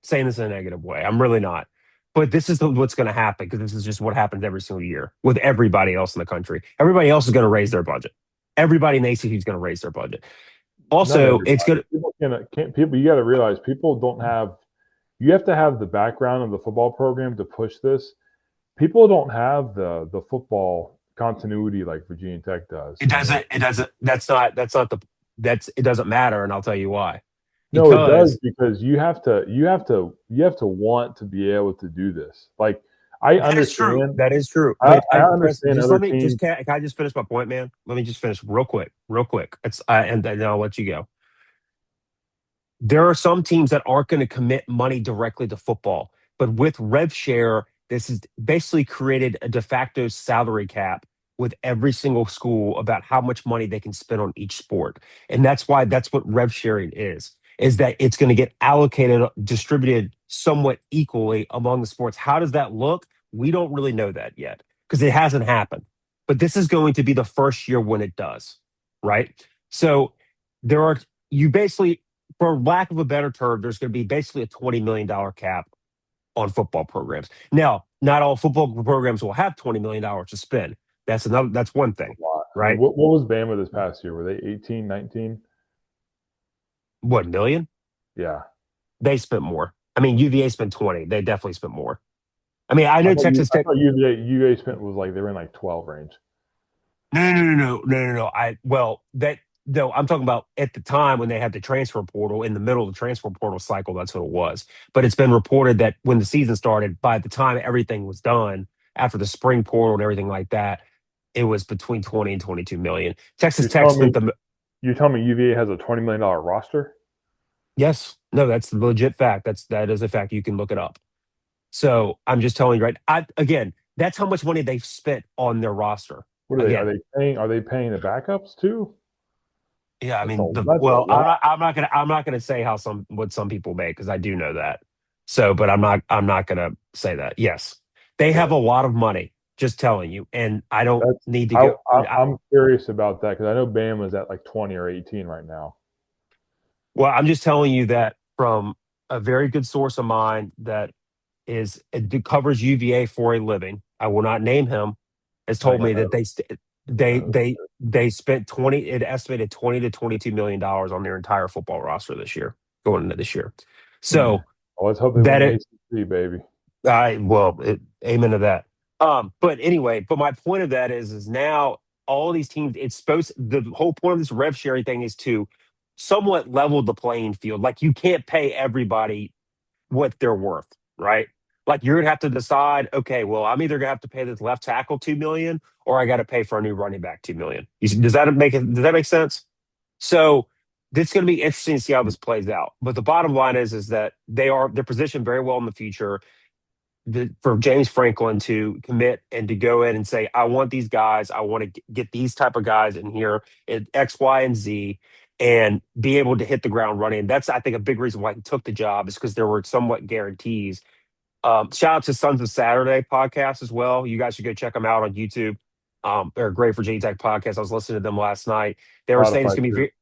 saying this in a negative way. I'm really not. But this is what's going to happen because this is just what happens every single year with everybody else in the country. Everybody else is going to raise their budget. Everybody in ACC is going to raise their budget. not Also, it's everybody. good. People can't. People, you got to realize people don't have. You have to have the background of the football program to push this. People don't have the football continuity like Virginia Tech does. It I mean, doesn't. It doesn't. That's not the. That's it. Doesn't matter, and I'll tell you why. no, it does Because because you have to want to be able to do this. Like I that is true. understand, That is true. I, But I Preston, understand just other let me teams. just can I just finish my point, man? Let me just finish real quick, real quick. And then I'll let you go. There are some teams that aren't going to commit money directly to football, but with rev share, this is basically created a de facto salary cap with every single school about how much money they can spend on each sport. And that's what rev sharing is that it's going to get allocated, distributed somewhat equally among the sports. How does that look? We don't really know that yet because it hasn't happened. But this is going to be the first year when it does, right? So there are you basically, for lack of a better term, there's going to be basically a $20 million cap on football programs. Now, not all football programs will have $20 million to spend. That's one thing, A lot. I mean, right? what was Bama this past year? Were they 18, 19? What, million? Yeah. They spent more. I mean, UVA spent 20. They definitely spent more. I mean, I I know thought you Texas I Tech. thought UVA spent was like they were in like 12 range. No. That no, I'm talking about at the time when they had the transfer portal in the middle of the transfer portal cycle. That's what it was. But it's been reported that when the season started, by the time everything was done after the spring portal and everything like that, it was between 20 and 22 million. Texas You're Tech telling spent me the you're telling me UVA has a $20 million roster? yes, no, that's the legit fact. That is a fact. You can look it up. So I'm just telling you, right? Again, that's how much money they've spent on their roster. What are they? Are Again, they paying? Are they paying the backups too? yeah, I mean That's a lot. I'm not gonna say how what some people make because I do know that. So, but I'm not gonna say that. Yes, they have Okay. a lot of money. Just telling you, and I don't That's need to I, go. I I'm curious about that because I know Bam is at like 20 or 18 right now. Well, I'm just telling you that from a very good source of mine that it covers UVA for a living. I will not name him. Has I told think I me that know. I think I know. they spent 20 it estimated 20 to 22 million dollars on their entire football roster this year going into this year. Hmm. So Well, let's hope they win that the it ACC, baby. I well it, amen to that. But anyway, but my point of that is now all these teams, it's supposed the whole point of this rev sharing thing is to somewhat level the playing field. Like you can't pay everybody what they're worth, right? Like you're gonna have to decide, okay, well, I'm either gonna have to pay this left tackle 2 million or I gotta pay for a new running back 2 million. Does that make sense? So it's going to be interesting to see how this plays out. But the bottom line is that they're positioned very well in the future for James Franklin to commit and to go in and say, I want these guys, I want to get these type of guys in here at X, Y, and Z, and be able to hit the ground running. That's I think a big reason why he took the job is because there were somewhat guarantees. Shout out to Sons of Saturday podcast as well. You guys should go check them out on YouTube. They're a great Virginia Tech podcast. I was listening to them last night. They were saying it's Spotify going to be too.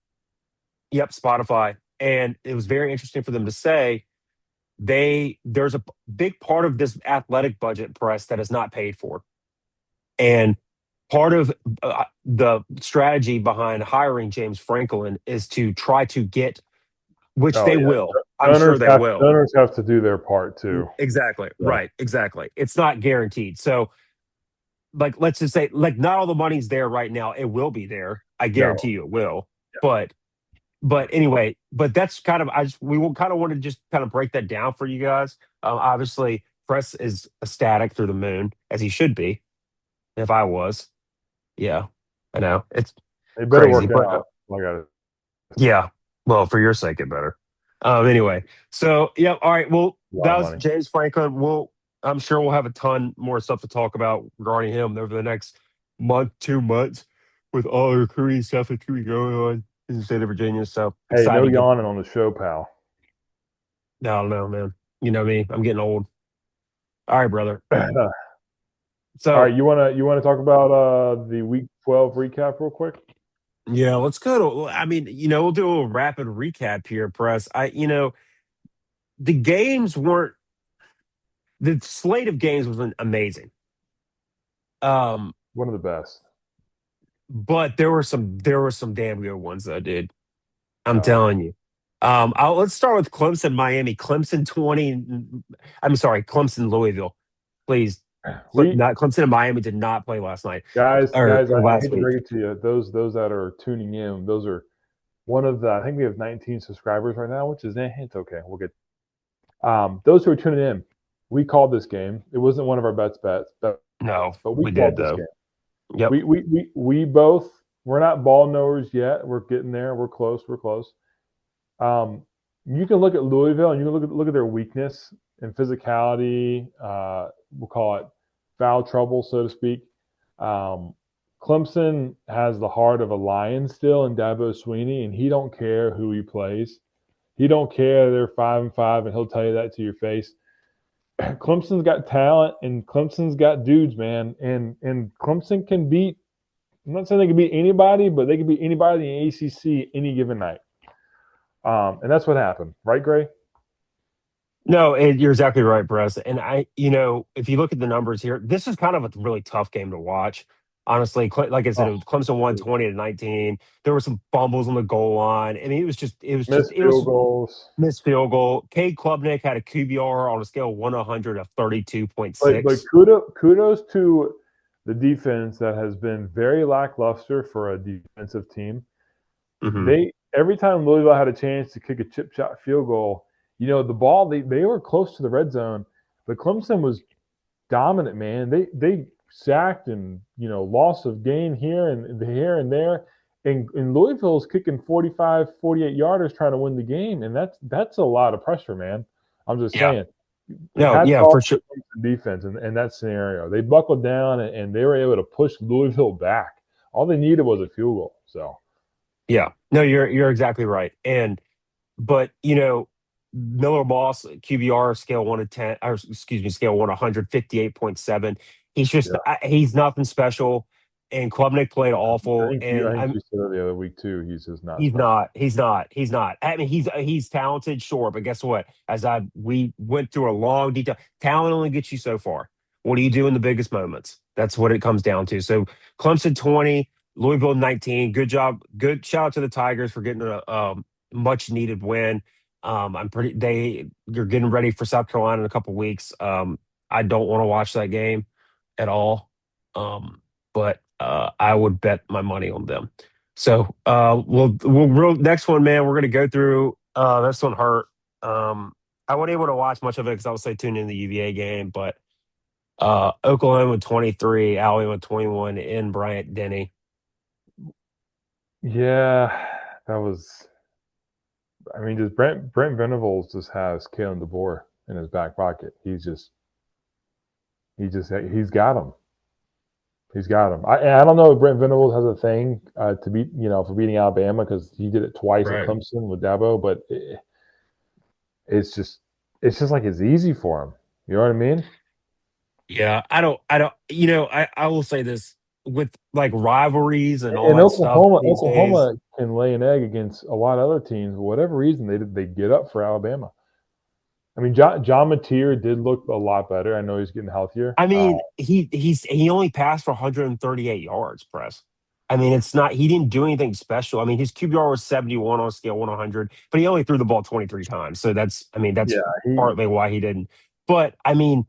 yep, Spotify. And it was very interesting for them to say there's a big part of this athletic budget press that is not paid for. And part of the strategy behind hiring James Franklin is to try to get, which Oh they yeah, will. I'm sure they will. donors have to do their part too. Exactly. Yeah, Right. Exactly. It's not guaranteed. So, like, let's just say, like, not all the money's there right now. It will be there. I no, guarantee you it will. But anyway, but that's kind of we will kind of want to just kind of break that down for you guys. Obviously, Press is ecstatic through the moon as he should be. If I was, yeah, I know it's it better crazy, work but out. I got to say, yeah. Well, for your sake, it better. Anyway, so yeah, all right. Well, a lot that of was money. James Franklin. I'm sure we'll have a ton more stuff to talk about regarding him over the next month, 2 months, with all the recruiting stuff that's going to be going on in the state of Virginia. So Hey, no excited to get. yawning on the show, pal. I don't know, man. You know me. I'm getting old. All right, brother. All right, So you wanna talk about the Week 12 recap real quick? yeah, let's go to. I mean, we'll do a little rapid recap here, press. The games weren't the slate of games wasn't amazing. Um, One of the best. but there were some damn good ones though, dude. I'm Oh yeah. telling you. Let's start with Clemson, Miami. Clemson 20. I'm sorry, Clemson, Louisville. Please, We not Clemson and Miami did not play last night guys, or I last hate to week. break it to you. Those that are tuning in, those are one of the. I think we have 19 subscribers right now, which is it's okay. We'll get those who are tuning in. We called this game. It wasn't one of our No, but we we did called this though. game. Yep. We both. We're not ball knowers yet. We're getting there. We're close. We're close. Um, you can look at Louisville and you can look at their weakness and physicality. We'll call it foul trouble, so to speak. Um, Clemson has the heart of a lion still in Dabo Sweeney, and he don't care who he plays. He don't care they're 5-5, and he'll tell you that to your face. Clemson's got talent, and Clemson's got dudes, man, and Clemson can beat. I'm not saying they can beat anybody, but they can beat anybody in the ACC any given night. And that's what happened, right, Gray? No, you're exactly right, Bress. And if you look at the numbers here, this is kind of a really tough game to watch. Honestly, like I said, Oh, it was Clemson won 20-19. There were some fumbles on the goal line. I mean, missed it field was goals. missed field goal. Cade Klubnik had a QBR on a scale of 1 to 100 of But 32.6. kudos to the defense that has been very lackluster for a defensive team. Hmm. They every time Louisville had a chance to kick a chip shot field goal, the ball they were close to the red zone, but Clemson was dominant, man. They sacked and loss of gain here and there. And Louisville's kicking 45, 48 yarders trying to win the game, and that's a lot of pressure, man. I'm just Yeah. saying. No, Hats yeah, off for to sure. the defense in that scenario. They buckled down and they were able to push Louisville back. All they needed was a field goal. So Yeah. No, you're exactly right. But Miller Moss QBR scale 1 to 10, or excuse me, scale 158.7. yeah, He's nothing special, and Klubnik played awful, I and think I'm you said it the other week too. He's just not he's special. not he's not. I mean he's talented, sure, but guess what? We went through a long detail. Talent only gets you so far. What do you do in the biggest moments? That's what it comes down to. So Clemson 20, Louisville 19. Good job. Good shout out to the Tigers for getting a much needed win. You're getting ready for South Carolina in a couple weeks. I don't want to watch that game at all. But I would bet my money on them. So next one, man. We're gonna go through. This one hurt. I wasn't able to watch much of it because I was so tuned in the UVA game. But Oklahoma 23, Alabama 21 in Bryant Denny. Yeah, that was. I mean, just Brent Venables just has Kalen DeBoer in his back pocket. He's got him. He's got him. I don't know if Brent Venables has a thing to beat for beating Alabama because he did it twice at Right. Clemson with Dabo, but it's just it's just like it's easy for him. You know what I mean? Yeah, I don't, I will say this with like rivalries and all And that stuff these days. Oklahoma can lay an egg against a lot of other teams. For whatever reason, they get up for Alabama. I mean, John Mateer did look a lot better. I know he's getting healthier. I mean, he only passed for 138 yards, press. I mean, it's not he didn't do anything special. I mean, his QBR was 71 on a scale 1 to 100, but he only threw the ball 23 times. So Yeah, that's he partly why he didn't. But I mean,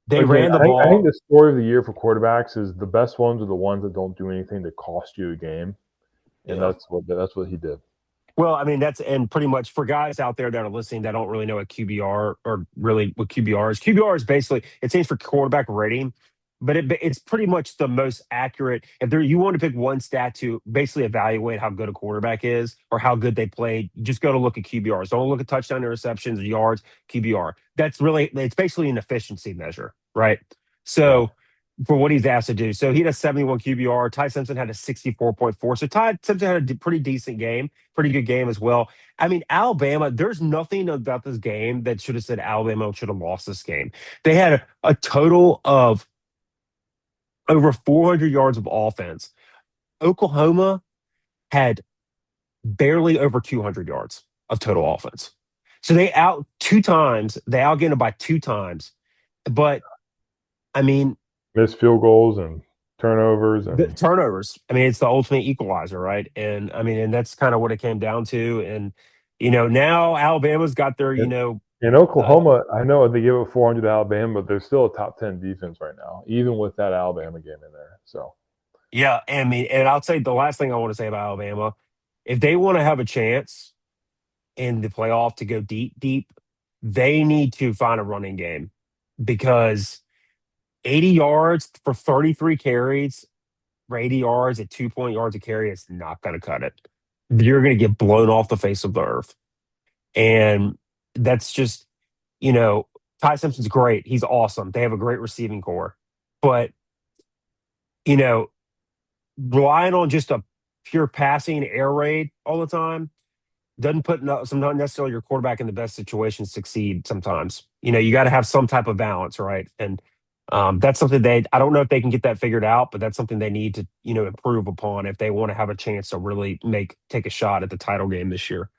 they again. ran the I think ball. the story of the year for quarterbacks is the best ones are the ones that don't do anything to cost you a game, and Yeah. that's what he did. Well, I mean, that's and pretty much for guys out there that are listening that don't really know what QBR or really what QBR is. QBR is basically it stands for quarterback rating, but it's pretty much the most accurate. If there you want to pick one stat to basically evaluate how good a quarterback is or how good they played, you just go to look at QBRs. Don't look at touchdown interceptions or yards. QBR. That's really it's basically an efficiency measure, right? Yeah, So for what he's asked to do. So he had a 71 QBR. Ty Simpson had a 64.4. So Ty Simpson had a pretty decent game, pretty good game as well. I mean, Alabama, there's nothing about this game that should have said Alabama should have lost this game. They had a total of over 400 yards of offense. Oklahoma had barely over 200 yards of total offense. So they outgained it by two times. But I mean, missed field goals and turnovers, the and turnovers. I mean, it's the ultimate equalizer, right? And I mean, and that's kind of what it came down to. And now Alabama's got their, in, in uh, Oklahoma, I know they give up 400 to Alabama, but they're still a top 10 defense right now, even with that Alabama game in there. So yeah. I mean, and I'll say the last thing I want to say about Alabama, if they want to have a chance in the playoff to go deep, deep, they need to find a running game because 80 yards for 33 carries for 80 yards at 2 point yards a carry is not going to cut it. You're going to get blown off the face of the earth. And that's just, you know, Ty Simpson's great. He's awesome. They have a great receiving core. But, you know, relying on just a pure passing air raid all the time doesn't put not necessarily your quarterback in the best situation to succeed sometimes. You got to have some type of balance, right? And that's something I don't know if they can get that figured out, but that's something they need to, improve upon if they want to have a chance to really take a shot at the title game this year.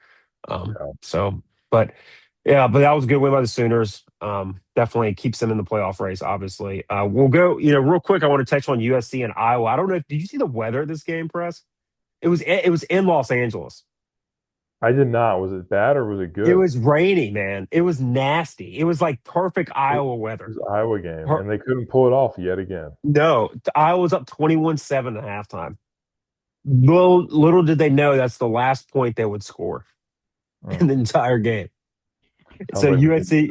yeah, So, but yeah, but that was a good win by the Sooners. Definitely keeps them in the playoff race. Obviously, we'll go. Real quick, I want to touch on USC and Iowa. I don't know. Did you see the weather of this game, Press? It was in Los Angeles. I did not. Was it bad or was it It good? was raining, man. It was nasty. It was like perfect It Iowa weather. was the Iowa game, Per- and they couldn't pull it off yet again. no, Iowa was up 21-7 at halftime. Little did they know that's the last point they would score Mm. in the entire game. Sounds So like Virginia.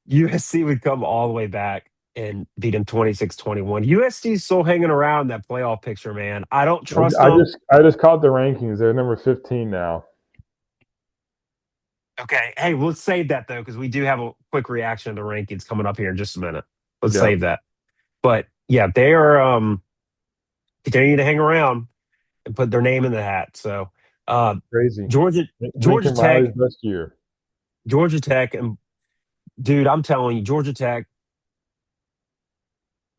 USC would come all the way back and beat them 26-21. USC's still hanging around that playoff picture, man. I don't trust them. I just caught the rankings. They're number 15 now. Okay. Hey, let's save that though, because we do have a quick reaction to the rankings coming up here in just a minute. Let's Yeah, save that. But yeah, they are continuing to hang around and put their name in the hat. So uh crazy. Georgia, Georgia Lincoln Riley's Tech, best year. Georgia Tech, and dude, I'm telling you, Georgia Tech,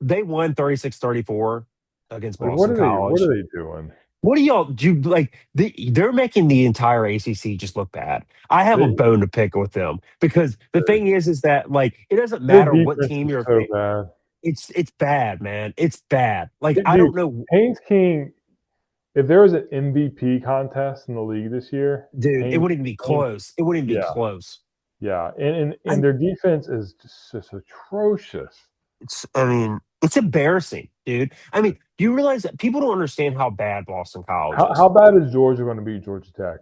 they won 36-34 against Like, Boston what are College. they doing? What do y'all do? Like they're making the entire ACC just look bad. I have a They, bone to pick with them because the thing is that like it doesn't their matter what defense team is you're. so bad. It's bad, man. It's bad. Like I Dude, don't know, Haynes King. If there was an MVP contest in the league this year, dude. It Haynes, wouldn't even be Haynes close. It wouldn't even be yeah, close. yeah, and I their defense is just atrocious. I mean, it's embarrassing, dude. I mean, do you realize that people don't understand how bad Boston College is? How bad is Georgia going to beat Georgia Tech?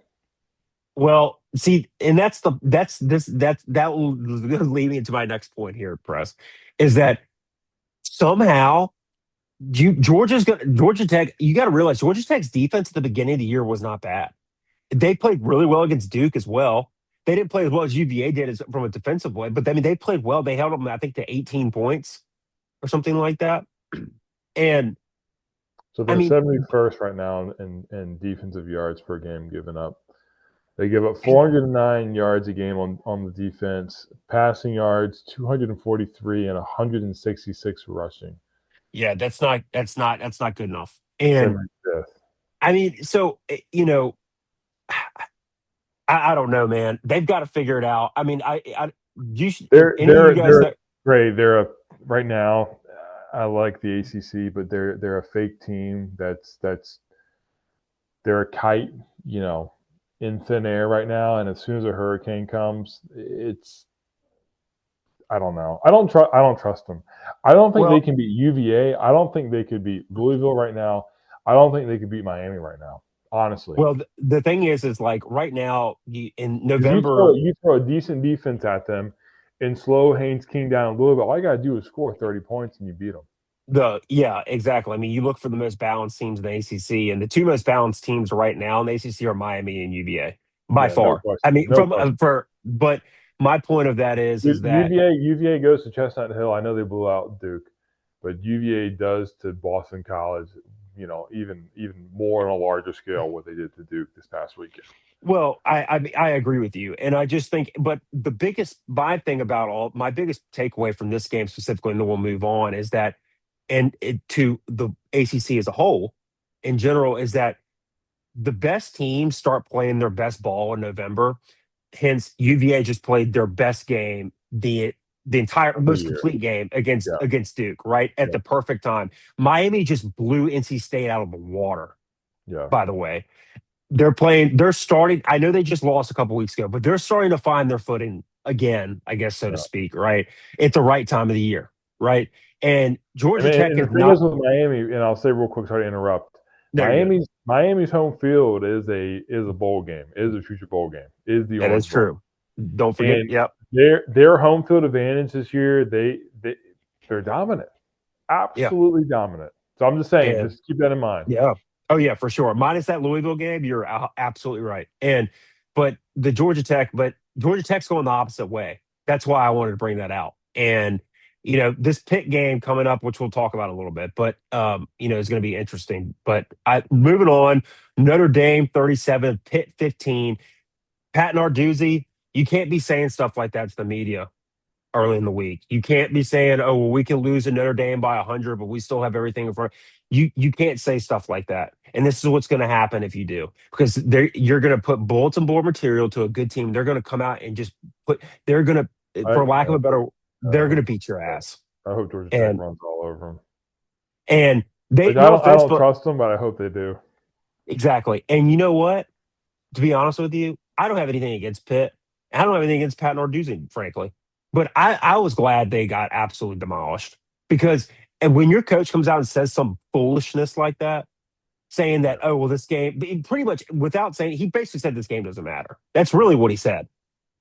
Well, see, and that will lead me into my next point here, Press, is that somehow Georgia Tech. You got to realize Georgia Tech's defense at the beginning of the year was not bad. They played really well against Duke as well. They didn't play as well as UVA did from a defensive way, but I mean they played well. They held them, I think, to 18 points or something like that. And So I they're mean, 71st right now in defensive yards per game given up. They give up 409 yards a game on the defense, passing yards 243 and 166 rushing. yeah, that's not good enough. And 75th. I mean, so I don't know, man. They've got to figure it out. I mean, you should, They're any of you they're guys they're that great. They're a right now. I like the ACC, but they're a fake team. They're a kite, you know, in thin air right now. And as soon as a hurricane comes, it's I don't know. I don't trust them. I don't think they well, can beat UVA. I don't think they could beat Louisville right now. I don't think they could beat Miami right now. Honestly, the thing is like right now in because November. you throw a decent defense at them, and slow Haynes King down a little bit. All you gotta do is score 30 points and you beat them. Yeah, exactly. I mean, you look for the most balanced teams in the ACC, and the two most balanced teams right now in the ACC are Miami and UVA by Yeah, no far. I question, mean, no question. but my point of that is that UVA goes to Chestnut Hill. I know they blew out Duke, but UVA does to Boston College. You know, even more on a larger scale what they did to Duke this past weekend. well, I agree with you, and I just think, but the biggest my thing about all my biggest takeaway from this game specifically, and then we'll move on, is that, to the ACC as a whole, in general, is that the best teams start playing their best ball in November. Hence, UVA just played their best game, the entire Of the most year. complete game Yeah, against Duke, right at yeah, the perfect time. Miami just blew NC State out of the water. yeah, By the way, they're starting. I know they just lost a couple weeks ago, but they're starting to find their footing again, I guess so to yeah. speak, right at the right time of the year, right? And Georgia Tech And the is thing not. is with Miami, and I'll say real quick, sorry to interrupt. No, you're good. Miami's home field is a bowl game, is a future bowl game, is the That is Orange Bowl, true. Don't forget. and Yep. their home field advantage this year, they're dominant, Yeah. absolutely dominant. So I'm just saying, And just keep that in mind. yeah. Oh yeah, for sure. Minus that Louisville game, you're absolutely right. But Georgia Tech's going the opposite way. That's why I wanted to bring that out. And this Pitt game coming up, which we'll talk about a little bit, but is going to be interesting. But I moving on. Notre Dame 37, Pitt 15. Pat Narduzzi, you can't be saying stuff like that to the media early in the week. You can't be saying, "Oh, well, we can lose in Notre Dame by 100, but we still have everything in front." You can't say stuff like that. And this is what's going to happen if you do, because you're going to put bulletin board material to a good team. They're going to come out and just put. They're going to, I for lack of a better, they're going to hope beat your ass. I hope Georgia Tech And runs all over them. and they Like no I offense, don't but trust them, but I hope they do. exactly. And you know what? To be honest with you, I don't have anything against Pitt. I don't have anything against Pat Narduzzi, frankly. But I was glad they got absolutely demolished because, and when your coach comes out and says some foolishness like that, saying that, oh, well, this game, pretty much without saying, he basically said this game doesn't matter. That's really what he said.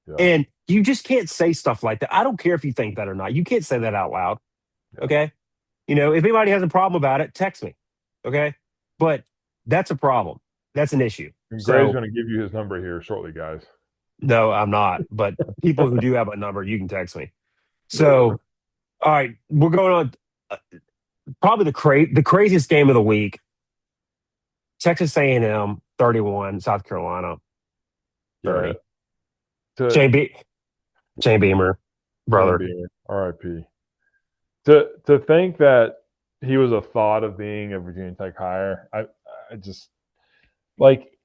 Yeah, And you just can't say stuff like that. I don't care if you think that or not. You can't say that out loud. yeah. Okay. If anybody has a problem about it, text me. Okay. But that's a problem. That's an issue. And Gray's So going to give you his number here shortly, guys. no, I'm not. But people who do have a number, you can text me. So, all right, we're going on uh, probably the craziest game of the week. Texas A&M 31, South Carolina Yeah. 30. To Shane, Be- Shane Beamer, Shane brother. Beamer, R.I.P. To think that he was a thought of being a Virginia Tech hire, I just like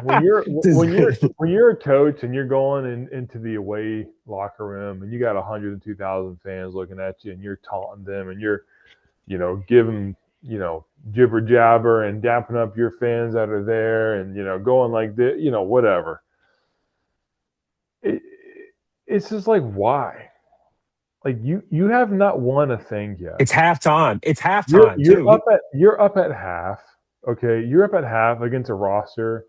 when you're a coach and you're going into the away locker room and you got 102,000 fans looking at you and you're taunting them and you're giving jibber jabber and dapping up your fans that are there and going like this, whatever. It, it's just like why? Like you have not won a thing yet. It's halftime. It's You're halftime you're too. up at you're up at half. Okay, you're up at half against a roster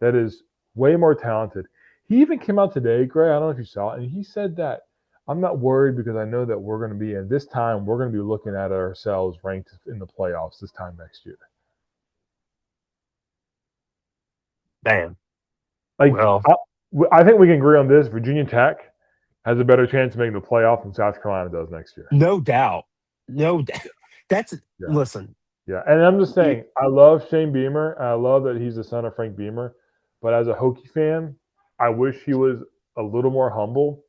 that is way more talented. He even came out today, Gray. I don't know if you saw it, and he said that I'm not worried because I know that we're going to be at this time. We're going to be looking at ourselves ranked in the playoffs this time next year. Damn. Like Well, I think we can agree on this. Virginia Tech has a better chance of making the playoff than South Carolina does next year. no doubt. No, that's Yeah. listen. Yeah, and I'm just You, saying, I love Shane Beamer. I love that he's the son of Frank Beamer. But as a Hokie fan, I wish he was a little more humble.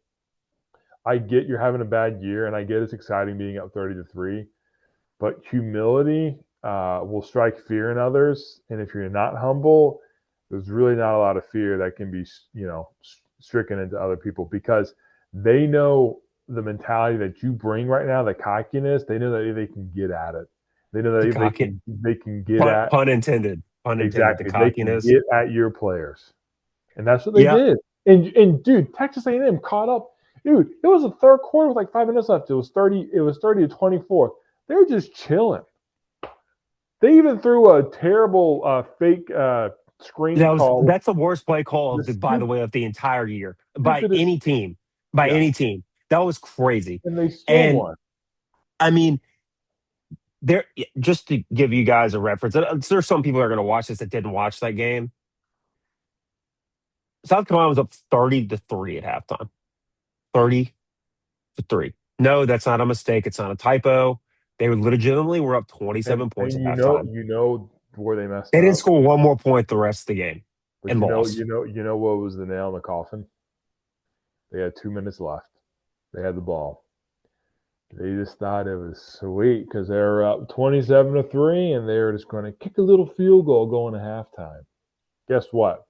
I get you're having a bad year, and I get it's exciting being up 30-3. But humility will strike fear in others, and if you're not humble, there's really not a lot of fear that can be, stricken into other people because they know the mentality that you bring right now, the cockiness. They know that they can get at it. They know the that cocky they can get at pun intended. The exactly. They can cockiness. get at your players, and that's what they Yeah, did. And dude, Texas A&M caught up. Dude, it was the third quarter with like 5 minutes left. It was 30. It was 30-24. They were just chilling. They even threw a terrible fake screen call. that's the worst play call The of by the stupid, way of the entire year by stupidest. any team. By Yeah, any team. That was crazy. and they still And won. I mean, there just to give you guys a reference, there's some people that are going to watch this that didn't watch that game. South Carolina was up 30-3 at halftime. 30-3. No, that's not a mistake. It's not a typo. They legitimately were up And 27 points and at halftime. where they messed They didn't up. score one more point the rest of the game But and lost. what was the nail in the coffin? They had 2 minutes left. They had the ball. They just thought it was sweet because they were up 27-3, and they were just going to kick a little field goal going to halftime. Guess what?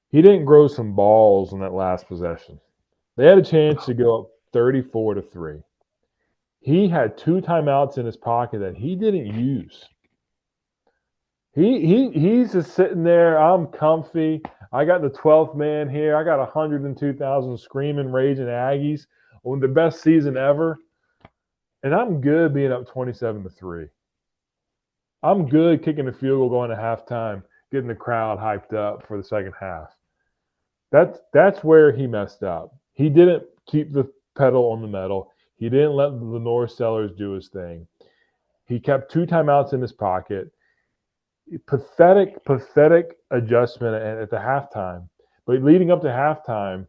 He didn't grow some balls in that last possession. They had a chance to go up 34-3. He had two timeouts in his pocket that he didn't use. He's just sitting there. I'm comfy. I got the 12th man here. I got 102,000 screaming, raging Aggies on the best season ever, and I'm good being up 27-3. I'm good kicking the field goal going to halftime, getting the crowd hyped up for the second half. That's where he messed up. He didn't keep the pedal on the metal. He didn't let Lenore Sellers do his thing. He kept two timeouts in his pocket. Pathetic adjustment at the halftime. But leading up to halftime,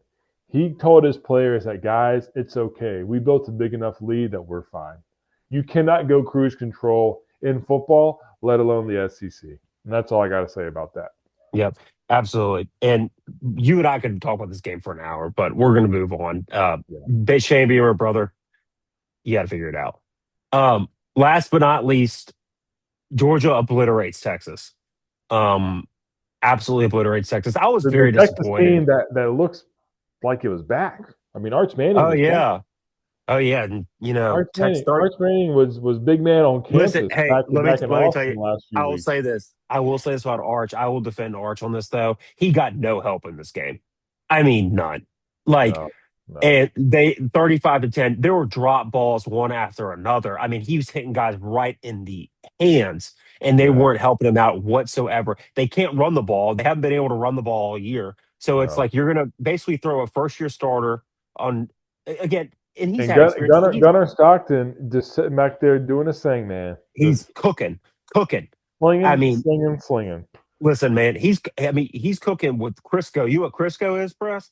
he told his players that, guys, it's okay. We built a big enough lead that we're fine. You cannot go cruise control in football, let alone the SEC. And that's all I got to say about that. Yep, absolutely. And you and I could talk about this game for an hour, but we're going to move on. Yeah. Shane Beamer, brother, you got to figure it out. Last but not least, Georgia obliterates Texas. Um, Absolutely obliterates Texas. I was The very Texas disappointed. team that looks like it was back. I mean, Arch Manning Oh was back. yeah, oh yeah. And, Tex start. Arch Manning was big man on Listen, campus hey, back in let me tell Austin you. the last few I will weeks. say this. I will say this about Arch. I will defend Arch on this though. He got no help in this game. I mean, none. Like No, no, And they 35-10, there were drop balls one after another. I mean, he was hitting guys right in the hands, and they yeah, weren't helping him out whatsoever. They can't run the ball. They haven't been able to run the ball all year. So it's no. like you're gonna basically throw a first year starter on again, and he's And had experience. Gunnar Stockton just sitting back there doing his thing, man. He's Just cooking, cooking. I slinging, mean, slinging, slinging. listen, man, he's cooking with Crisco. You know what Crisco is, press?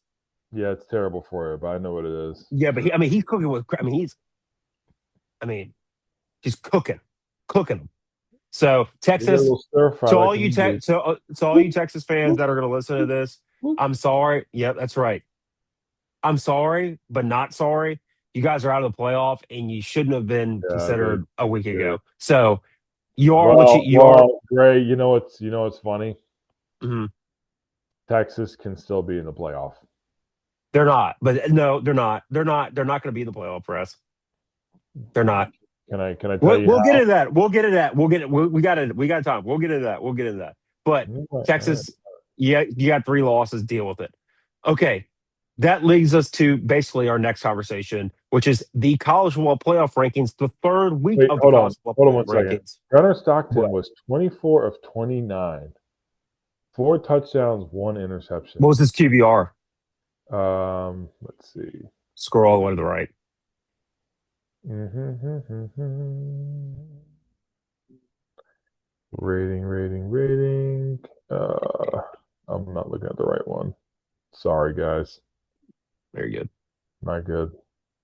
Yeah, it's terrible for you, but I know what it is. Yeah, but he's cooking with I mean, he's cooking them. So They get a Texas, little stir fry to like all the you Eagles. Texas fans that are going to listen to this, I'm sorry. Yep, that's right. I'm sorry, but not sorry. You guys are out of the playoff, and you shouldn't have been Yeah, considered a week they ago. So you are what well, you are. well, Gray. What's funny? Mhm. Texas can still be in the playoff. They're not, but no, they're not. They're not. They're not going to be in the playoff for us. They're not. Can I tell you We'll get how? into that. We'll get into that. We'll get it. We got it. We got time. We'll get into that. We'll get into that. But All right. Texas, yeah, you got three losses. Deal with it. Okay, that leads us to basically our next conversation, which is the college football playoff rankings, the third week Wait, of the hold on. college football Hold on playoff 1 second. rankings. Gunnar Stockton What? was 24 of 29 4 touchdowns, 1 What interception. was his QBR? Let's see. Scroll all the way to the right. Rating. Uh, I'm not looking at the right one. Sorry, guys. Very good. Not good.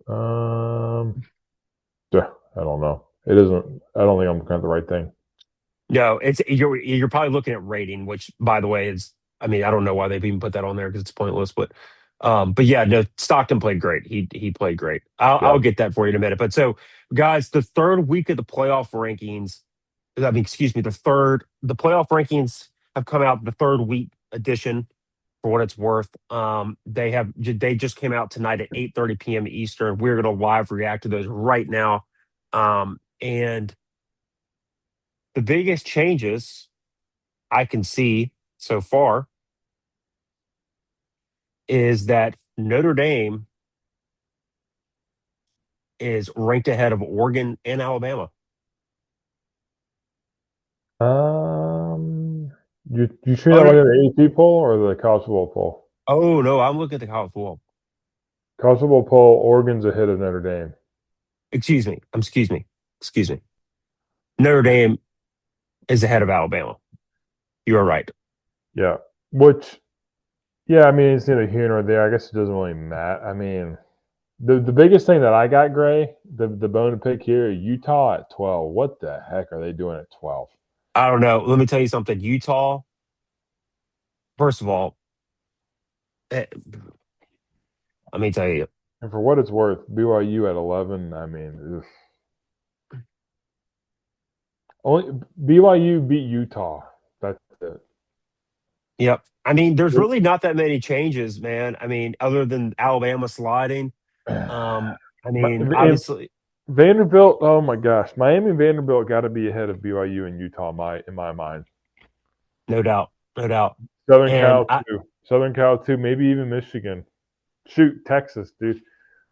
Um, yeah, I don't know. It isn't. I don't think I'm looking at the right thing. No, it's you're probably looking at rating, which by the way is I mean, I don't know why they've even put that on there because it's pointless, but yeah, no, Stockton played great. He played great. I'll Yeah. get that for you in a minute. But so guys, the third week of the playoff rankings, I mean, excuse me, the playoff rankings have come out, the third week edition for what it's worth. They just came out tonight at 8:30 p.m. Eastern. We're gonna live react to those right now. And the biggest changes I can see so far is that Notre Dame is ranked ahead of Oregon and Alabama. Um, you sure Oh you're not no, looking at the AP poll or the college football poll? oh no, I'm looking at the college football. College football poll, Oregon's ahead of Notre Dame. Excuse me. Excuse me. Notre Dame is ahead of Alabama. You are right. Yeah. Which, yeah, I mean, it's neither here nor there. I guess it doesn't really matter. I mean, the biggest thing that I got, Gray, the bone to pick here, Utah at 12. What the heck are they doing at 12? I don't know. Let me tell you something. Utah, first of all, eh, let me tell you. And for what it's worth, BYU at 11. I mean, ugh. Only BYU beat Utah. That's it. Yep. I mean, there's really not that many changes, man. I mean, other than Alabama sliding. I mean, And obviously, Vanderbilt, oh my gosh, Miami and Vanderbilt got to be ahead of BYU and Utah, in my mind. no doubt, no doubt. Southern And Cal too, Southern Cal too, maybe even Michigan. Shoot, Texas, dude.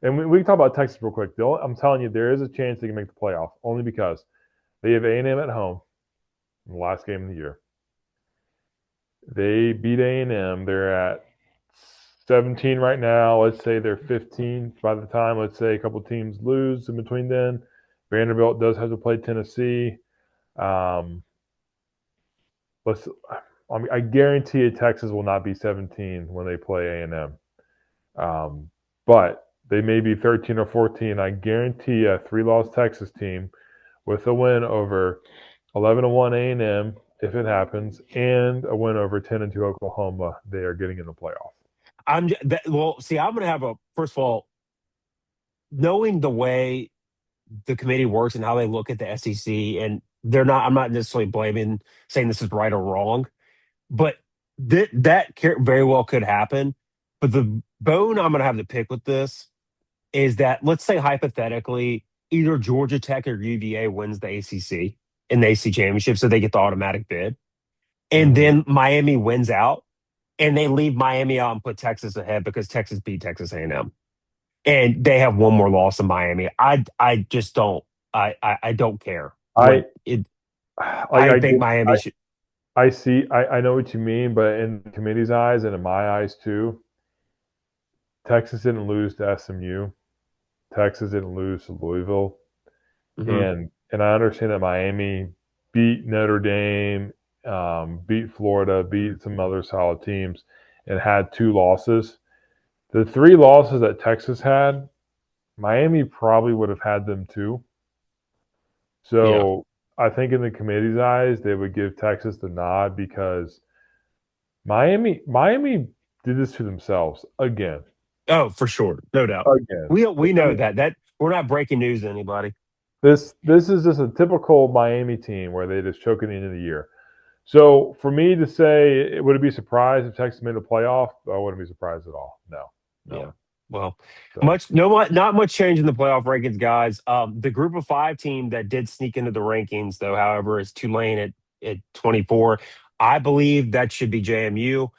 And we can talk about Texas real quick. I'm telling you, there is a chance they can make the playoff only because they have A&M at home in the last game of the year. They beat A&M. They're at 17 right now. Let's say they're 15 by the time, let's say, a couple teams lose in between then. Vanderbilt does have to play Tennessee. Um, let's. I guarantee you, Texas will not be 17 when they play A&M. But they may be 13 or 14. I guarantee a 3-loss Texas team with a win over 11-1 A&M if it happens, and a win over 10-2 Oklahoma, they are getting in the playoff. well, see, I'm going to have a first of all, knowing the way the committee works and how they look at the SEC, and I'm not necessarily blaming, saying this is right or wrong, but very well could happen. But the bone I'm going to have to pick with this is that let's say hypothetically, either Georgia Tech or UVA wins the ACC in the ACC championship, so they get the automatic bid, and Mm-hmm. then Miami wins out, and they leave Miami out and put Texas ahead because Texas beat Texas A&M, and they have one more loss in Miami. I just don't I don't care what I it. like I think Miami should. I see I know what you mean, but in the committee's eyes and in my eyes too, Texas didn't lose to SMU. Texas didn't lose to Louisville. Mhm. And I understand that Miami beat Notre Dame, beat Florida, beat some other solid teams, and had 2 losses. The 3 losses that Texas had, Miami probably would have had them too. Yeah. So I think in the committee's eyes, they would give Texas the nod because Miami did this to themselves again. Oh, for sure, no doubt. Again. We know that we're not breaking news to anybody. This is just a typical Miami team where they just choke at the end of the year. So for me to say, would it be surprised if Texas made a playoff? I wouldn't be surprised at all. No, no. Yeah. Well, So not much change in the playoff rankings, guys. The group of five team that did sneak into the rankings, though, however, is Tulane at 24. I believe that should be JMU.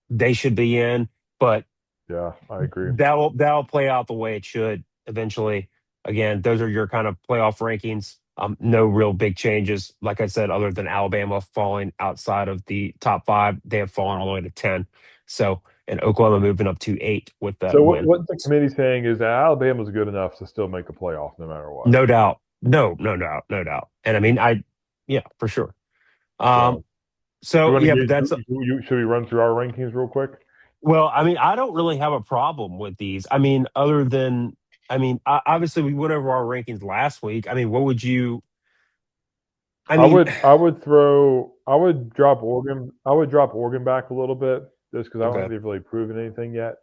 They should be in, but yeah, I agree. that'll play out the way it should eventually. Again, those are your kind of playoff rankings. No real big changes. Like I said, other than Alabama falling outside of the top five, they have fallen all the way to 10. So, and Oklahoma moving up to 8 with that So win. what the committee saying is that Alabama's good enough to still make a playoff no matter what. No doubt. No, no doubt. No doubt. And I mean, yeah, for sure. Um, So you so want to yeah, but get that's, should we run through our rankings real quick? well, I mean, I don't really have a problem with these. I mean, other than, I mean, obviously we went over our rankings last week. I mean, what would you, I mean, I would drop Oregon back a little bit just because I don't think okay. they've really proven anything yet.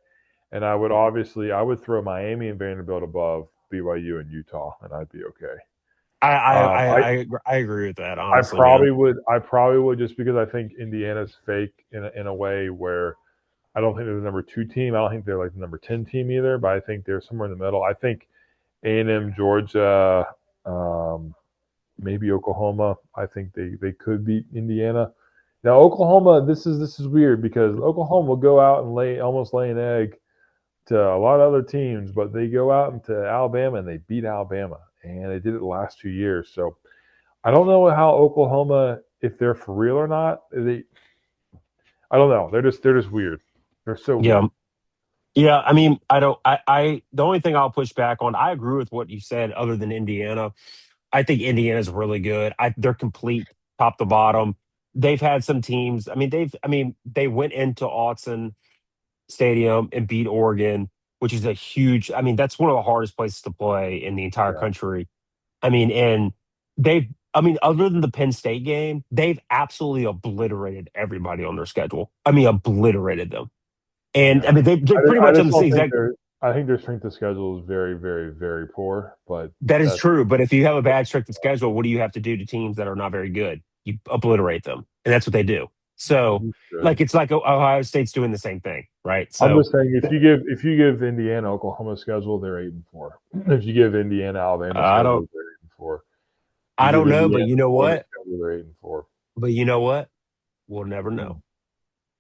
And I would throw Miami and Vanderbilt above BYU and Utah, and I'd be okay. Um, I I agree with that, honestly, man. I probably would just because I think Indiana's fake in a way where I don't think they're the number two team. I don't think they're like the number 10 team either, but I think they're somewhere in the middle. I think A&M, Georgia, um, maybe Oklahoma. I think they could beat Indiana. Now Oklahoma, this is weird because Oklahoma will go out and lay an egg to a lot of other teams, but they go out into Alabama and they beat Alabama, and they did it the last 2 years. So I don't know how Oklahoma, if they're for real or not. I don't know. They're just weird. They're so Yeah. weird. Yeah. I mean, I don't, the only thing I'll push back on, I agree with what you said, other than Indiana. I think Indiana's really good. They're complete top to bottom. They've had some teams. I mean, they went into Autzen Stadium and beat Oregon, which is a huge, I mean, that's one of the hardest places to play in the entire Yeah, country. I mean, and I mean, other than the Penn State game, they've absolutely obliterated everybody on their schedule. I mean, obliterated them. And I yeah. mean, they're pretty I much on just the same don't think exact. I think their strength of schedule is very, very, very poor. But That is that's true. But if you have a bad strength of schedule, what do you have to do to teams that are not very good? You obliterate them. And that's what they do. So, good. like, it's like Ohio State's doing the same thing, right? I'm So, just saying if you give Indiana Oklahoma schedule, they're 8-4. If you give Indiana Alabama I don't, schedule, they're 8-4. You I give don't know, but Indiana you know Florida what? schedule, they're 8-4. But you know what? We'll never know.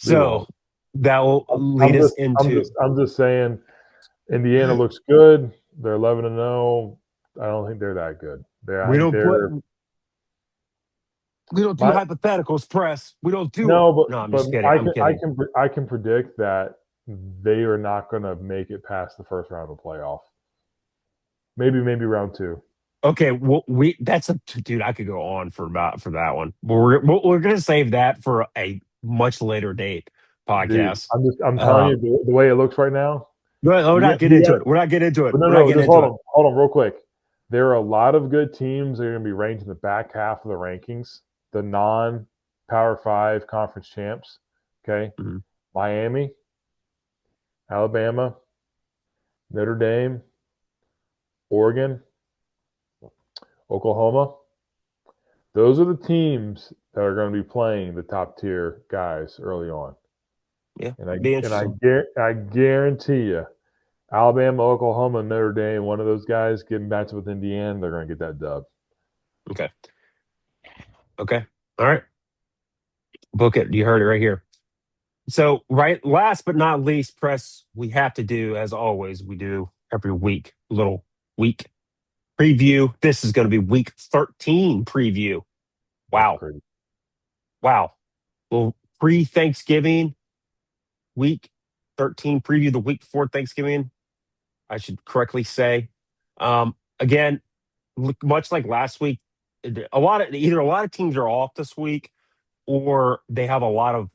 We So won't. that will lead us into, I'm just saying Indiana looks good. They're 11-0. I don't think they're that good. I we think don't put, they're we don't do my hypotheticals, press. We don't do them. no, No, I'm just kidding. I'm kidding. I can predict that they are not going to make it past the first round of the playoff. Maybe round two. Okay, well, that's a dude. I could go on for that one. But we're gonna save that for a much later date Dude, podcast. I'm telling you Um, the way it looks right now. we're not getting You into got it. We're not getting into it. but no, We're not no, getting just into it. hold on real quick. There are a lot of good teams that are going to be ranked in the back half of the rankings. The non Power Five conference champs. Okay, Mhm. Miami, Alabama, Notre Dame, Oregon, Oklahoma. Those are the teams that are going to be playing the top tier guys early on. Yeah, be interesting. I guarantee you, Alabama, Oklahoma, Notre Dame, one of those guys getting matched with Indiana, they're going to get that dub. Okay, okay, all right. Book it. You heard it right here. So, right, last but not least, press. We have to do, as always, we do every week, little week preview. This is going to be week 13 preview. That's Wow, crazy. wow. Well, pre Thanksgiving week 13 preview, the week before Thanksgiving, I should correctly say. Again, much like last week, a lot of teams are off this week, or they have a lot of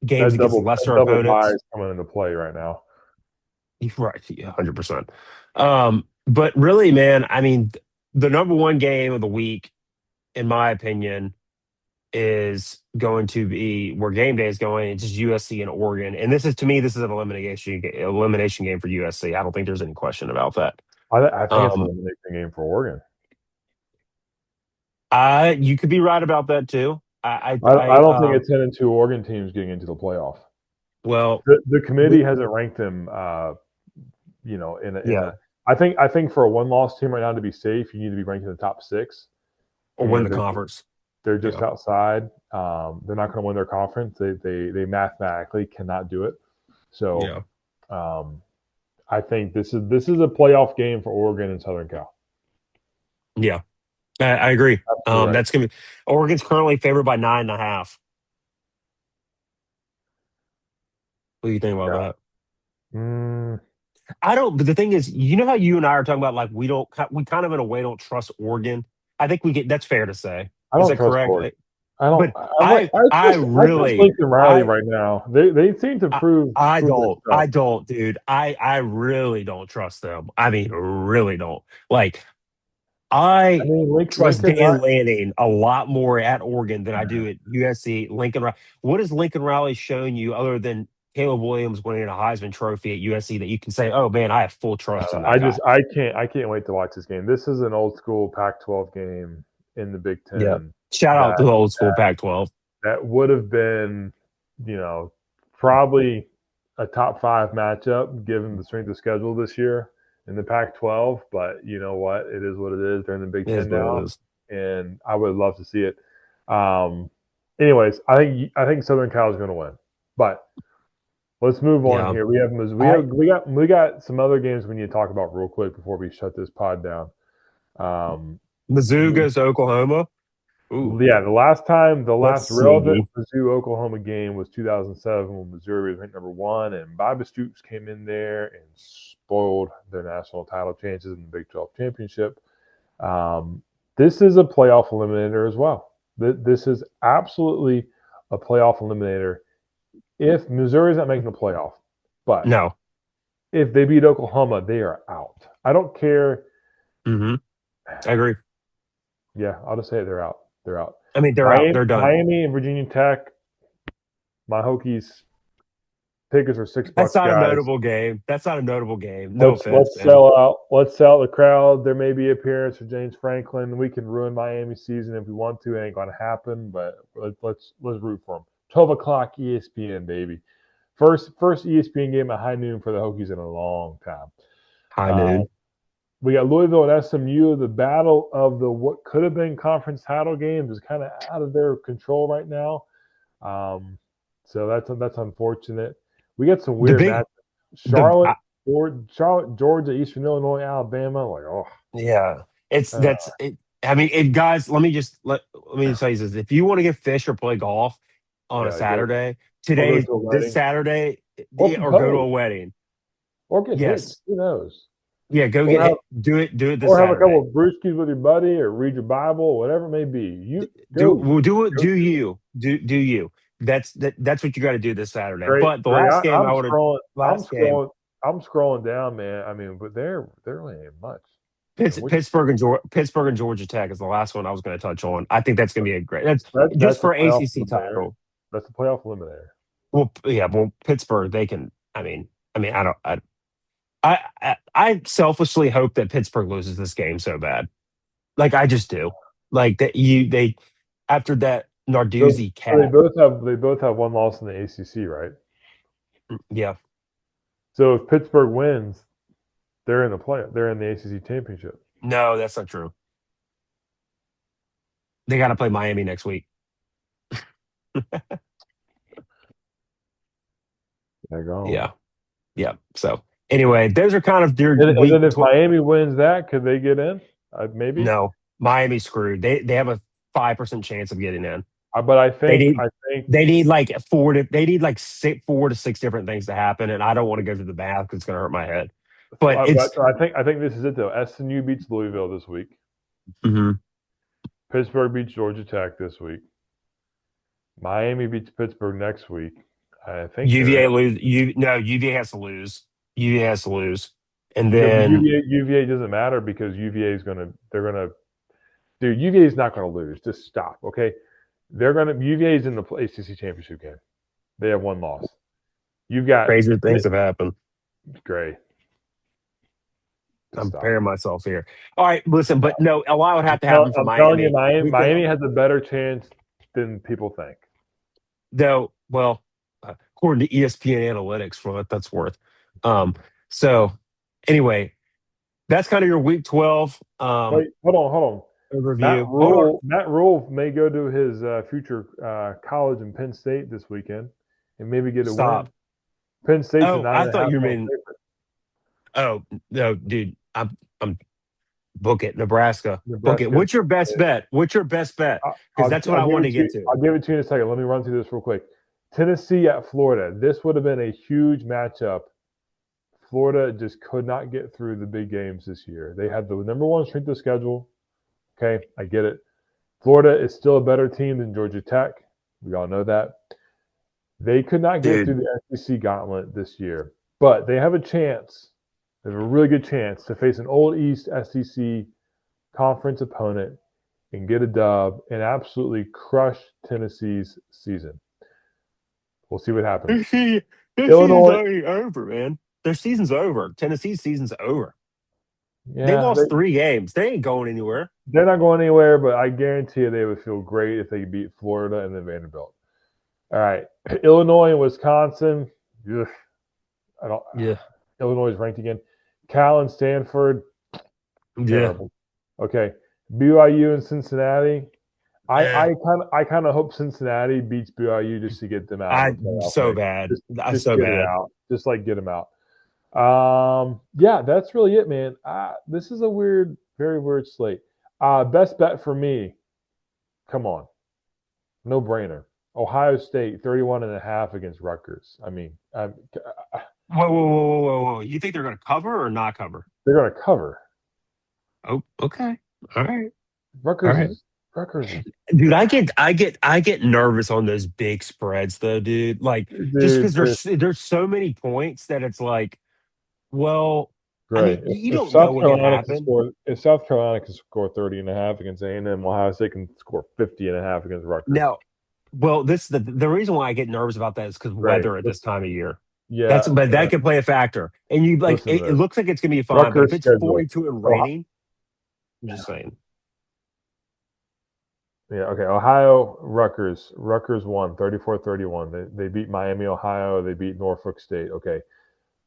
games against That lesser double bye opponents. is coming into play right now. Right, yeah, 100%. But really, man, I mean, the number one game of the week, in my opinion, is going to be where game day is going. It's just USC and Oregon, and this is to me, this is an elimination game for USC. I don't think there's any question about that. I think it's an Um, elimination game for Oregon. you could be right about that too. I don't think a 10-2 Oregon team is getting into the playoff. Well, The committee we, hasn't ranked them. In yeah, a. I think for a one loss team right now to be safe, you need to be ranked in the top six, or win and the conference. they're just Yeah, outside. They're not going to win their conference. They mathematically cannot do it. So yeah. um, I think this is a playoff game for Oregon and Southern Cal. Yeah, I agree. Absolutely right. That's gonna be Oregon's currently favored by 9.5. What do you think about Yeah. that? Mm, I don't. But the thing is, you know how you and I are talking about like we kind of in a way don't trust Oregon. I think we get that's fair to say. I Is don't that trust correct? Oregon. I don't. But I'm like I trust really Lincoln Riley I right now. They seem to I prove their stuff. I don't, dude. I really don't trust them. I mean, really don't. Like I I mean, trust Lincoln Dan Riley. Lanning a lot more at Oregon than I do at USC. Lincoln Riley. What has Lincoln Riley shown you other than Caleb Williams winning a Heisman Trophy at USC that you can say, "Oh man, I have full trust in that guy." I can't wait to watch this game. This is an old school Pac-12 game in the Big Yeah. Ten Shout out to that the old school Pac-12. that would have been, you know, probably a top five matchup given the strength of schedule this year in the Pac-12. But you know what? It is what it is. They're in the Big It is Ten what it now, is. and I would love to see it. Um, anyways, I think Southern Cal is going to win, but let's move on Yeah. here. I We got some other games we need to talk about real quick before we shut this pod down. Um, Mizzou goes to Oklahoma. Ooh, yeah, the let's last relevant see. Mizzou Oklahoma game was 2007 when Missouri was ranked number one, and Bobby Stoops came in there and spoiled their national title chances in the Big 12 championship. Um, this is a playoff eliminator as well. This is absolutely a playoff eliminator if Missouri's not making the playoff, but No. if they beat Oklahoma, they are out. I don't care. Hmm. I agree. Yeah, I'll just say it, they're out. They're out. I mean, they're out. They're done. Miami and Virginia Tech. My Hokies tickets are That's $6, not a guys. notable game. That's not a notable game. No offense, Let's man. sell out. Let's sell the crowd. There may be appearance for James Franklin. We can ruin Miami season if we want to. It ain't gonna happen, but let's root for them. 12 o'clock ESPN, baby. First ESPN game at high noon for the Hokies in a long time. High Uh, noon. we got Louisville and SMU. The battle of the what could have been conference title games is kind of out of their control right now. Um, so that's unfortunate. We got some The weird big, matches. the Charlotte, Georgia, Eastern Illinois, Alabama. Like, oh, Yeah, it's uh, that's it. I mean, it guys. Let me tell you this: if you want to get fish or play golf on a yeah, go Saturday, or go today, to a this wedding Saturday, or or go to propose a wedding. or get hitched. Yes, Who knows? yeah, go Or get have hit. Do it this or have a couple Saturday. of brewskis with your buddy or read your Bible, whatever it may be. You Do go well, do it. go Do do it. you do you? That's what you got to do this Saturday. Great, But the great. last game I would have last game I'm scrolling down, man. I mean, but they're really ain't much. And we Pittsburgh and Georgia Tech is the last one I was going to touch on. I think that's going to be a great. That's just that's a for playoff ACC eliminator. title. That's a playoff eliminator. Well, yeah, well, Pittsburgh, they can. I don't. I selfishly hope that Pittsburgh loses this game so bad. Like I just do. Like that they after that So, Narduzzi so cat. they both have one loss in the ACC, right? Yeah, So if Pittsburgh wins, they're in the play. They're in the ACC championship. no, that's not true. They got to play Miami next week. They're gone. Yeah, yeah. So anyway, those are kind of their And week. then if Miami wins that, could they get in? Maybe. No, Miami screwed. They have a 5% chance of getting in. But They need I think, they need like they need like 4 to 6 different things to happen, and I don't want to go through the math because it's going to hurt my head. But it's but I think this is it though. SNU beats Louisville this week. mhm. Pittsburgh beats Georgia Tech this week. Miami beats Pittsburgh next week. I think they're UVA in. lose. UVA has to lose. UVA has to lose, and No, but then UVA doesn't matter because UVA is gonna they're gonna dude, UVA is not going to lose. Just stop, okay? They're going to UVA is in the ACC championship game. They have one loss. You've got crazier things have happened. Gray. Just I'm stop. preparing myself here. All right, listen, but no, a lot would have to happen for I'm telling you, Miami because Miami has a better chance than people think. though, well, according to ESPN analytics, for what that's worth. Um, so anyway, that's kind of your Week 12 Wait, hold on. overview. Hold on, Matt Rule may go to his future college in Penn State this weekend and maybe get a win. stop. Penn State's a Oh, nine I and a thought half you point mean. favorite. Oh no, dude, I'm Book it, Nebraska. Book it. Nebraska. What's your best bet? What's your best bet? Because that's what I'll I give want to it to get you. to. I'll give it to you in a second. Let me run through this real quick. Tennessee at Florida. This would have been a huge matchup. Florida just could not get through the big games this year. They had the number one strength of schedule. Okay, I get it. Florida is still a better team than Georgia Tech. We all know that. They could not get through Dude, the SEC gauntlet this year, but they have a chance. They have a really good chance to face an old East SEC conference opponent and get a dub and absolutely crush Tennessee's season. We'll see what happens. their se- their season's Illinois, already over, man. Their season's over. Tennessee's season's over. They yeah, lost 3 games. They ain't going anywhere. they're not going anywhere, but I guarantee you they would feel great if they beat Florida and then Vanderbilt. All right, Illinois and Wisconsin. Ugh, I don't. Yeah. Illinois is ranked again. Cal and Stanford, Yeah. terrible. Okay, BYU and Cincinnati. Eh. I kind of hope Cincinnati beats BYU just to get them out of I the playoff so mix. bad. I Just so get it bad. out. Just like get them out. Yeah, that's really it, man. This is a weird, very weird slate. Best bet for me. Come on, no brainer. Ohio State 31 and a half against Rutgers. I mean, Whoa, whoa, whoa, whoa, whoa, whoa. You think they're gonna cover or not cover? they're going to cover. Oh, okay. All right. All Rutgers right. is Rutgers is Dude, I get nervous on those big spreads though, dude. Like just dude. because there's so many points that it's like, well, I Right. mean, you don't know what can happen. If South Carolina can score 30 and a half against A&M, Ohio State can score 50 and a half against Rutgers. Now, well, this the reason why I get nervous about that is because Right. weather at this time of year. Yeah. But that could play a factor. And you like Listen to it this. looks like it's gonna be fine, but if Rutgers it's schedule. 42 and Ohio, raining, I'm just saying. yeah, okay. Ohio, Rutgers. Rutgers won 34-31. They beat Miami, Ohio. They beat Norfolk State. Okay.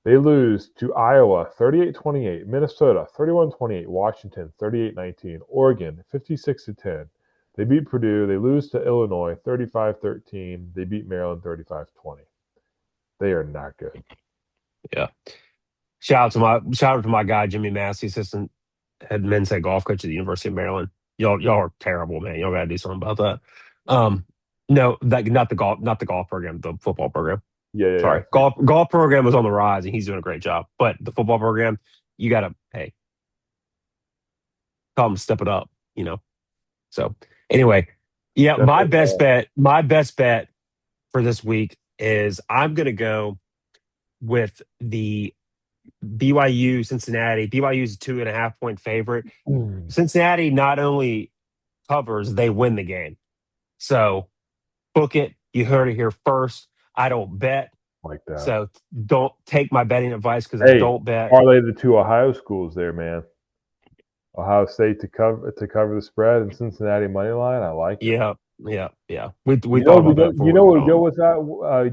They lose to Iowa 38-28, Minnesota 31-28, Washington 38-19, Oregon 56-10. They beat Purdue. They lose to Illinois 35-13. They beat Maryland 35-20. They are not good. Yeah. Shout out to my guy Jimmy Massey, assistant head men's head golf coach at the University of Maryland. Y'all are terrible, man. Y'all gotta do something about that. No, that not the golf program, the football program. Yeah, yeah, yeah. Sorry. Golf program is on the rise and he's doing a great job. But the football program, you gotta hey, tell him to step it up, you know. So anyway, yeah, Definitely. my best bet for this week is I'm gonna go with the BYU Cincinnati. BYU is a 2.5 point favorite. Cincinnati not only covers, they win the game. So book it. You heard it here first. I don't bet. Like that. So don't take my betting advice because I Hey, don't bet. parlay the two Ohio schools there, man. Ohio State to cover the spread and Cincinnati money line. I like it. Yeah, yeah, yeah. We thought about that before You we know went what would go on. with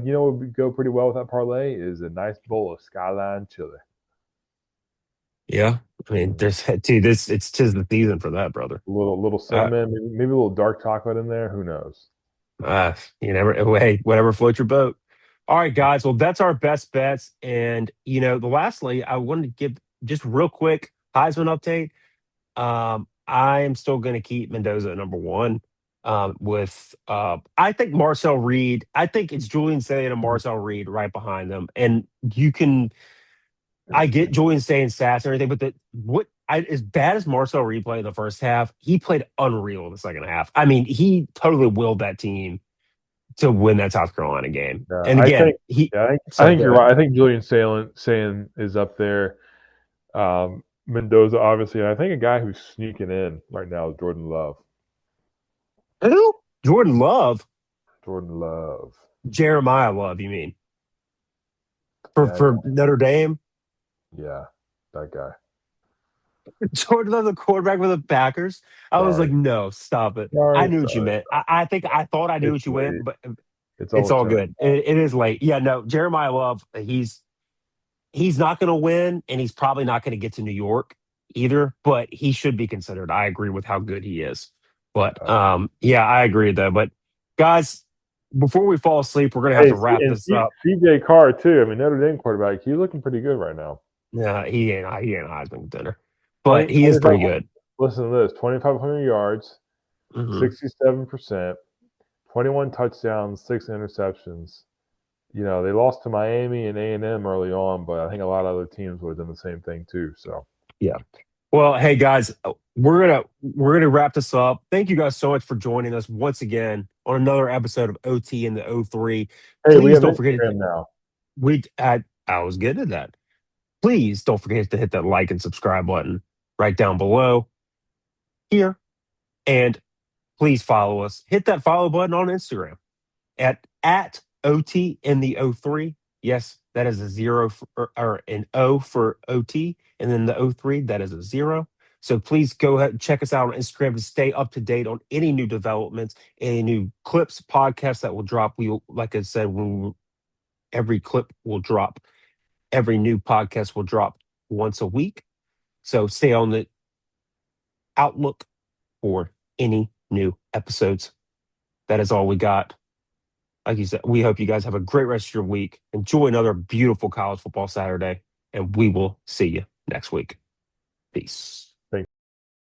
that? You know what would go pretty well with that parlay is a nice bowl of Skyline chili. Yeah. I mean, Mm. there's dude, this it's tis the season for that, brother. Little Uh, cinnamon, maybe a little dark chocolate in there. Who knows? you never hey, whatever floats your boat. All right, guys. Well, that's our best bets. And lastly, I wanted to give just real quick Heisman update. I am still going to keep Mendoza at number one. With I think Marcel Reed. I think it's Julian Sayin and Marcel Reed right behind them. And you can, I get Julian Sayin stats and everything, but as bad as Marcel Reed played in the first half, he played unreal in the second half. I mean, he totally willed that team to win that South Carolina game. And I again, think, yeah, I sorry, think go you're ahead. right. I think Julian Sayin is up there. Mendoza, obviously, and I think a guy who's sneaking in right now is Jordan Love. Who? Jordan Love, Jordan Love. Jeremiah Love. You mean Yeah, for Notre Dame? yeah, that guy. Jordan Love, the quarterback for the Packers. I was like, Sorry, no, stop it. I sorry, knew what you sorry. meant. I thought I knew It's what you late. meant, but It's it's almost all 10. good. It is late. Yeah, no, Jeremiah Love, he's not going to win, and he's probably not going to get to New York either. But he should be considered. I agree with how good he is. But yeah, I agree though. But guys, before we fall asleep, we're going to have Hey, to wrap this up. CJ Carr too. I mean, Notre Dame quarterback. He's looking pretty good right now. Yeah, he ain't a Heisman contender. but 20, he is 25. pretty good. Listen to this: 2,500 yards, Hmm. 67%, 21 touchdowns, 6 interceptions. They lost to Miami and A&M early on, but I think a lot of other teams would have done the same thing too. So, Yeah. Well, hey guys, we're gonna wrap this up. Thank you guys so much for joining us once again on another episode of OT in the O3. hey, we Please have don't forget Instagram now. I was getting to that. Please don't forget to hit that like and subscribe button right down below here. And please follow us. Hit that follow button on Instagram at OT in the O3. Yes, that is a zero or an O for OT, and then the O3, that is a zero. So please go ahead and check us out on Instagram to stay up to date on any new developments, any new clips, podcasts that will drop. Like I said, every clip will drop, every new podcast will drop once a week. So stay on the outlook for any new episodes. That is all we got. Like you said, we hope you guys have a great rest of your week. Enjoy another beautiful college football Saturday, and we will see you next week. Peace.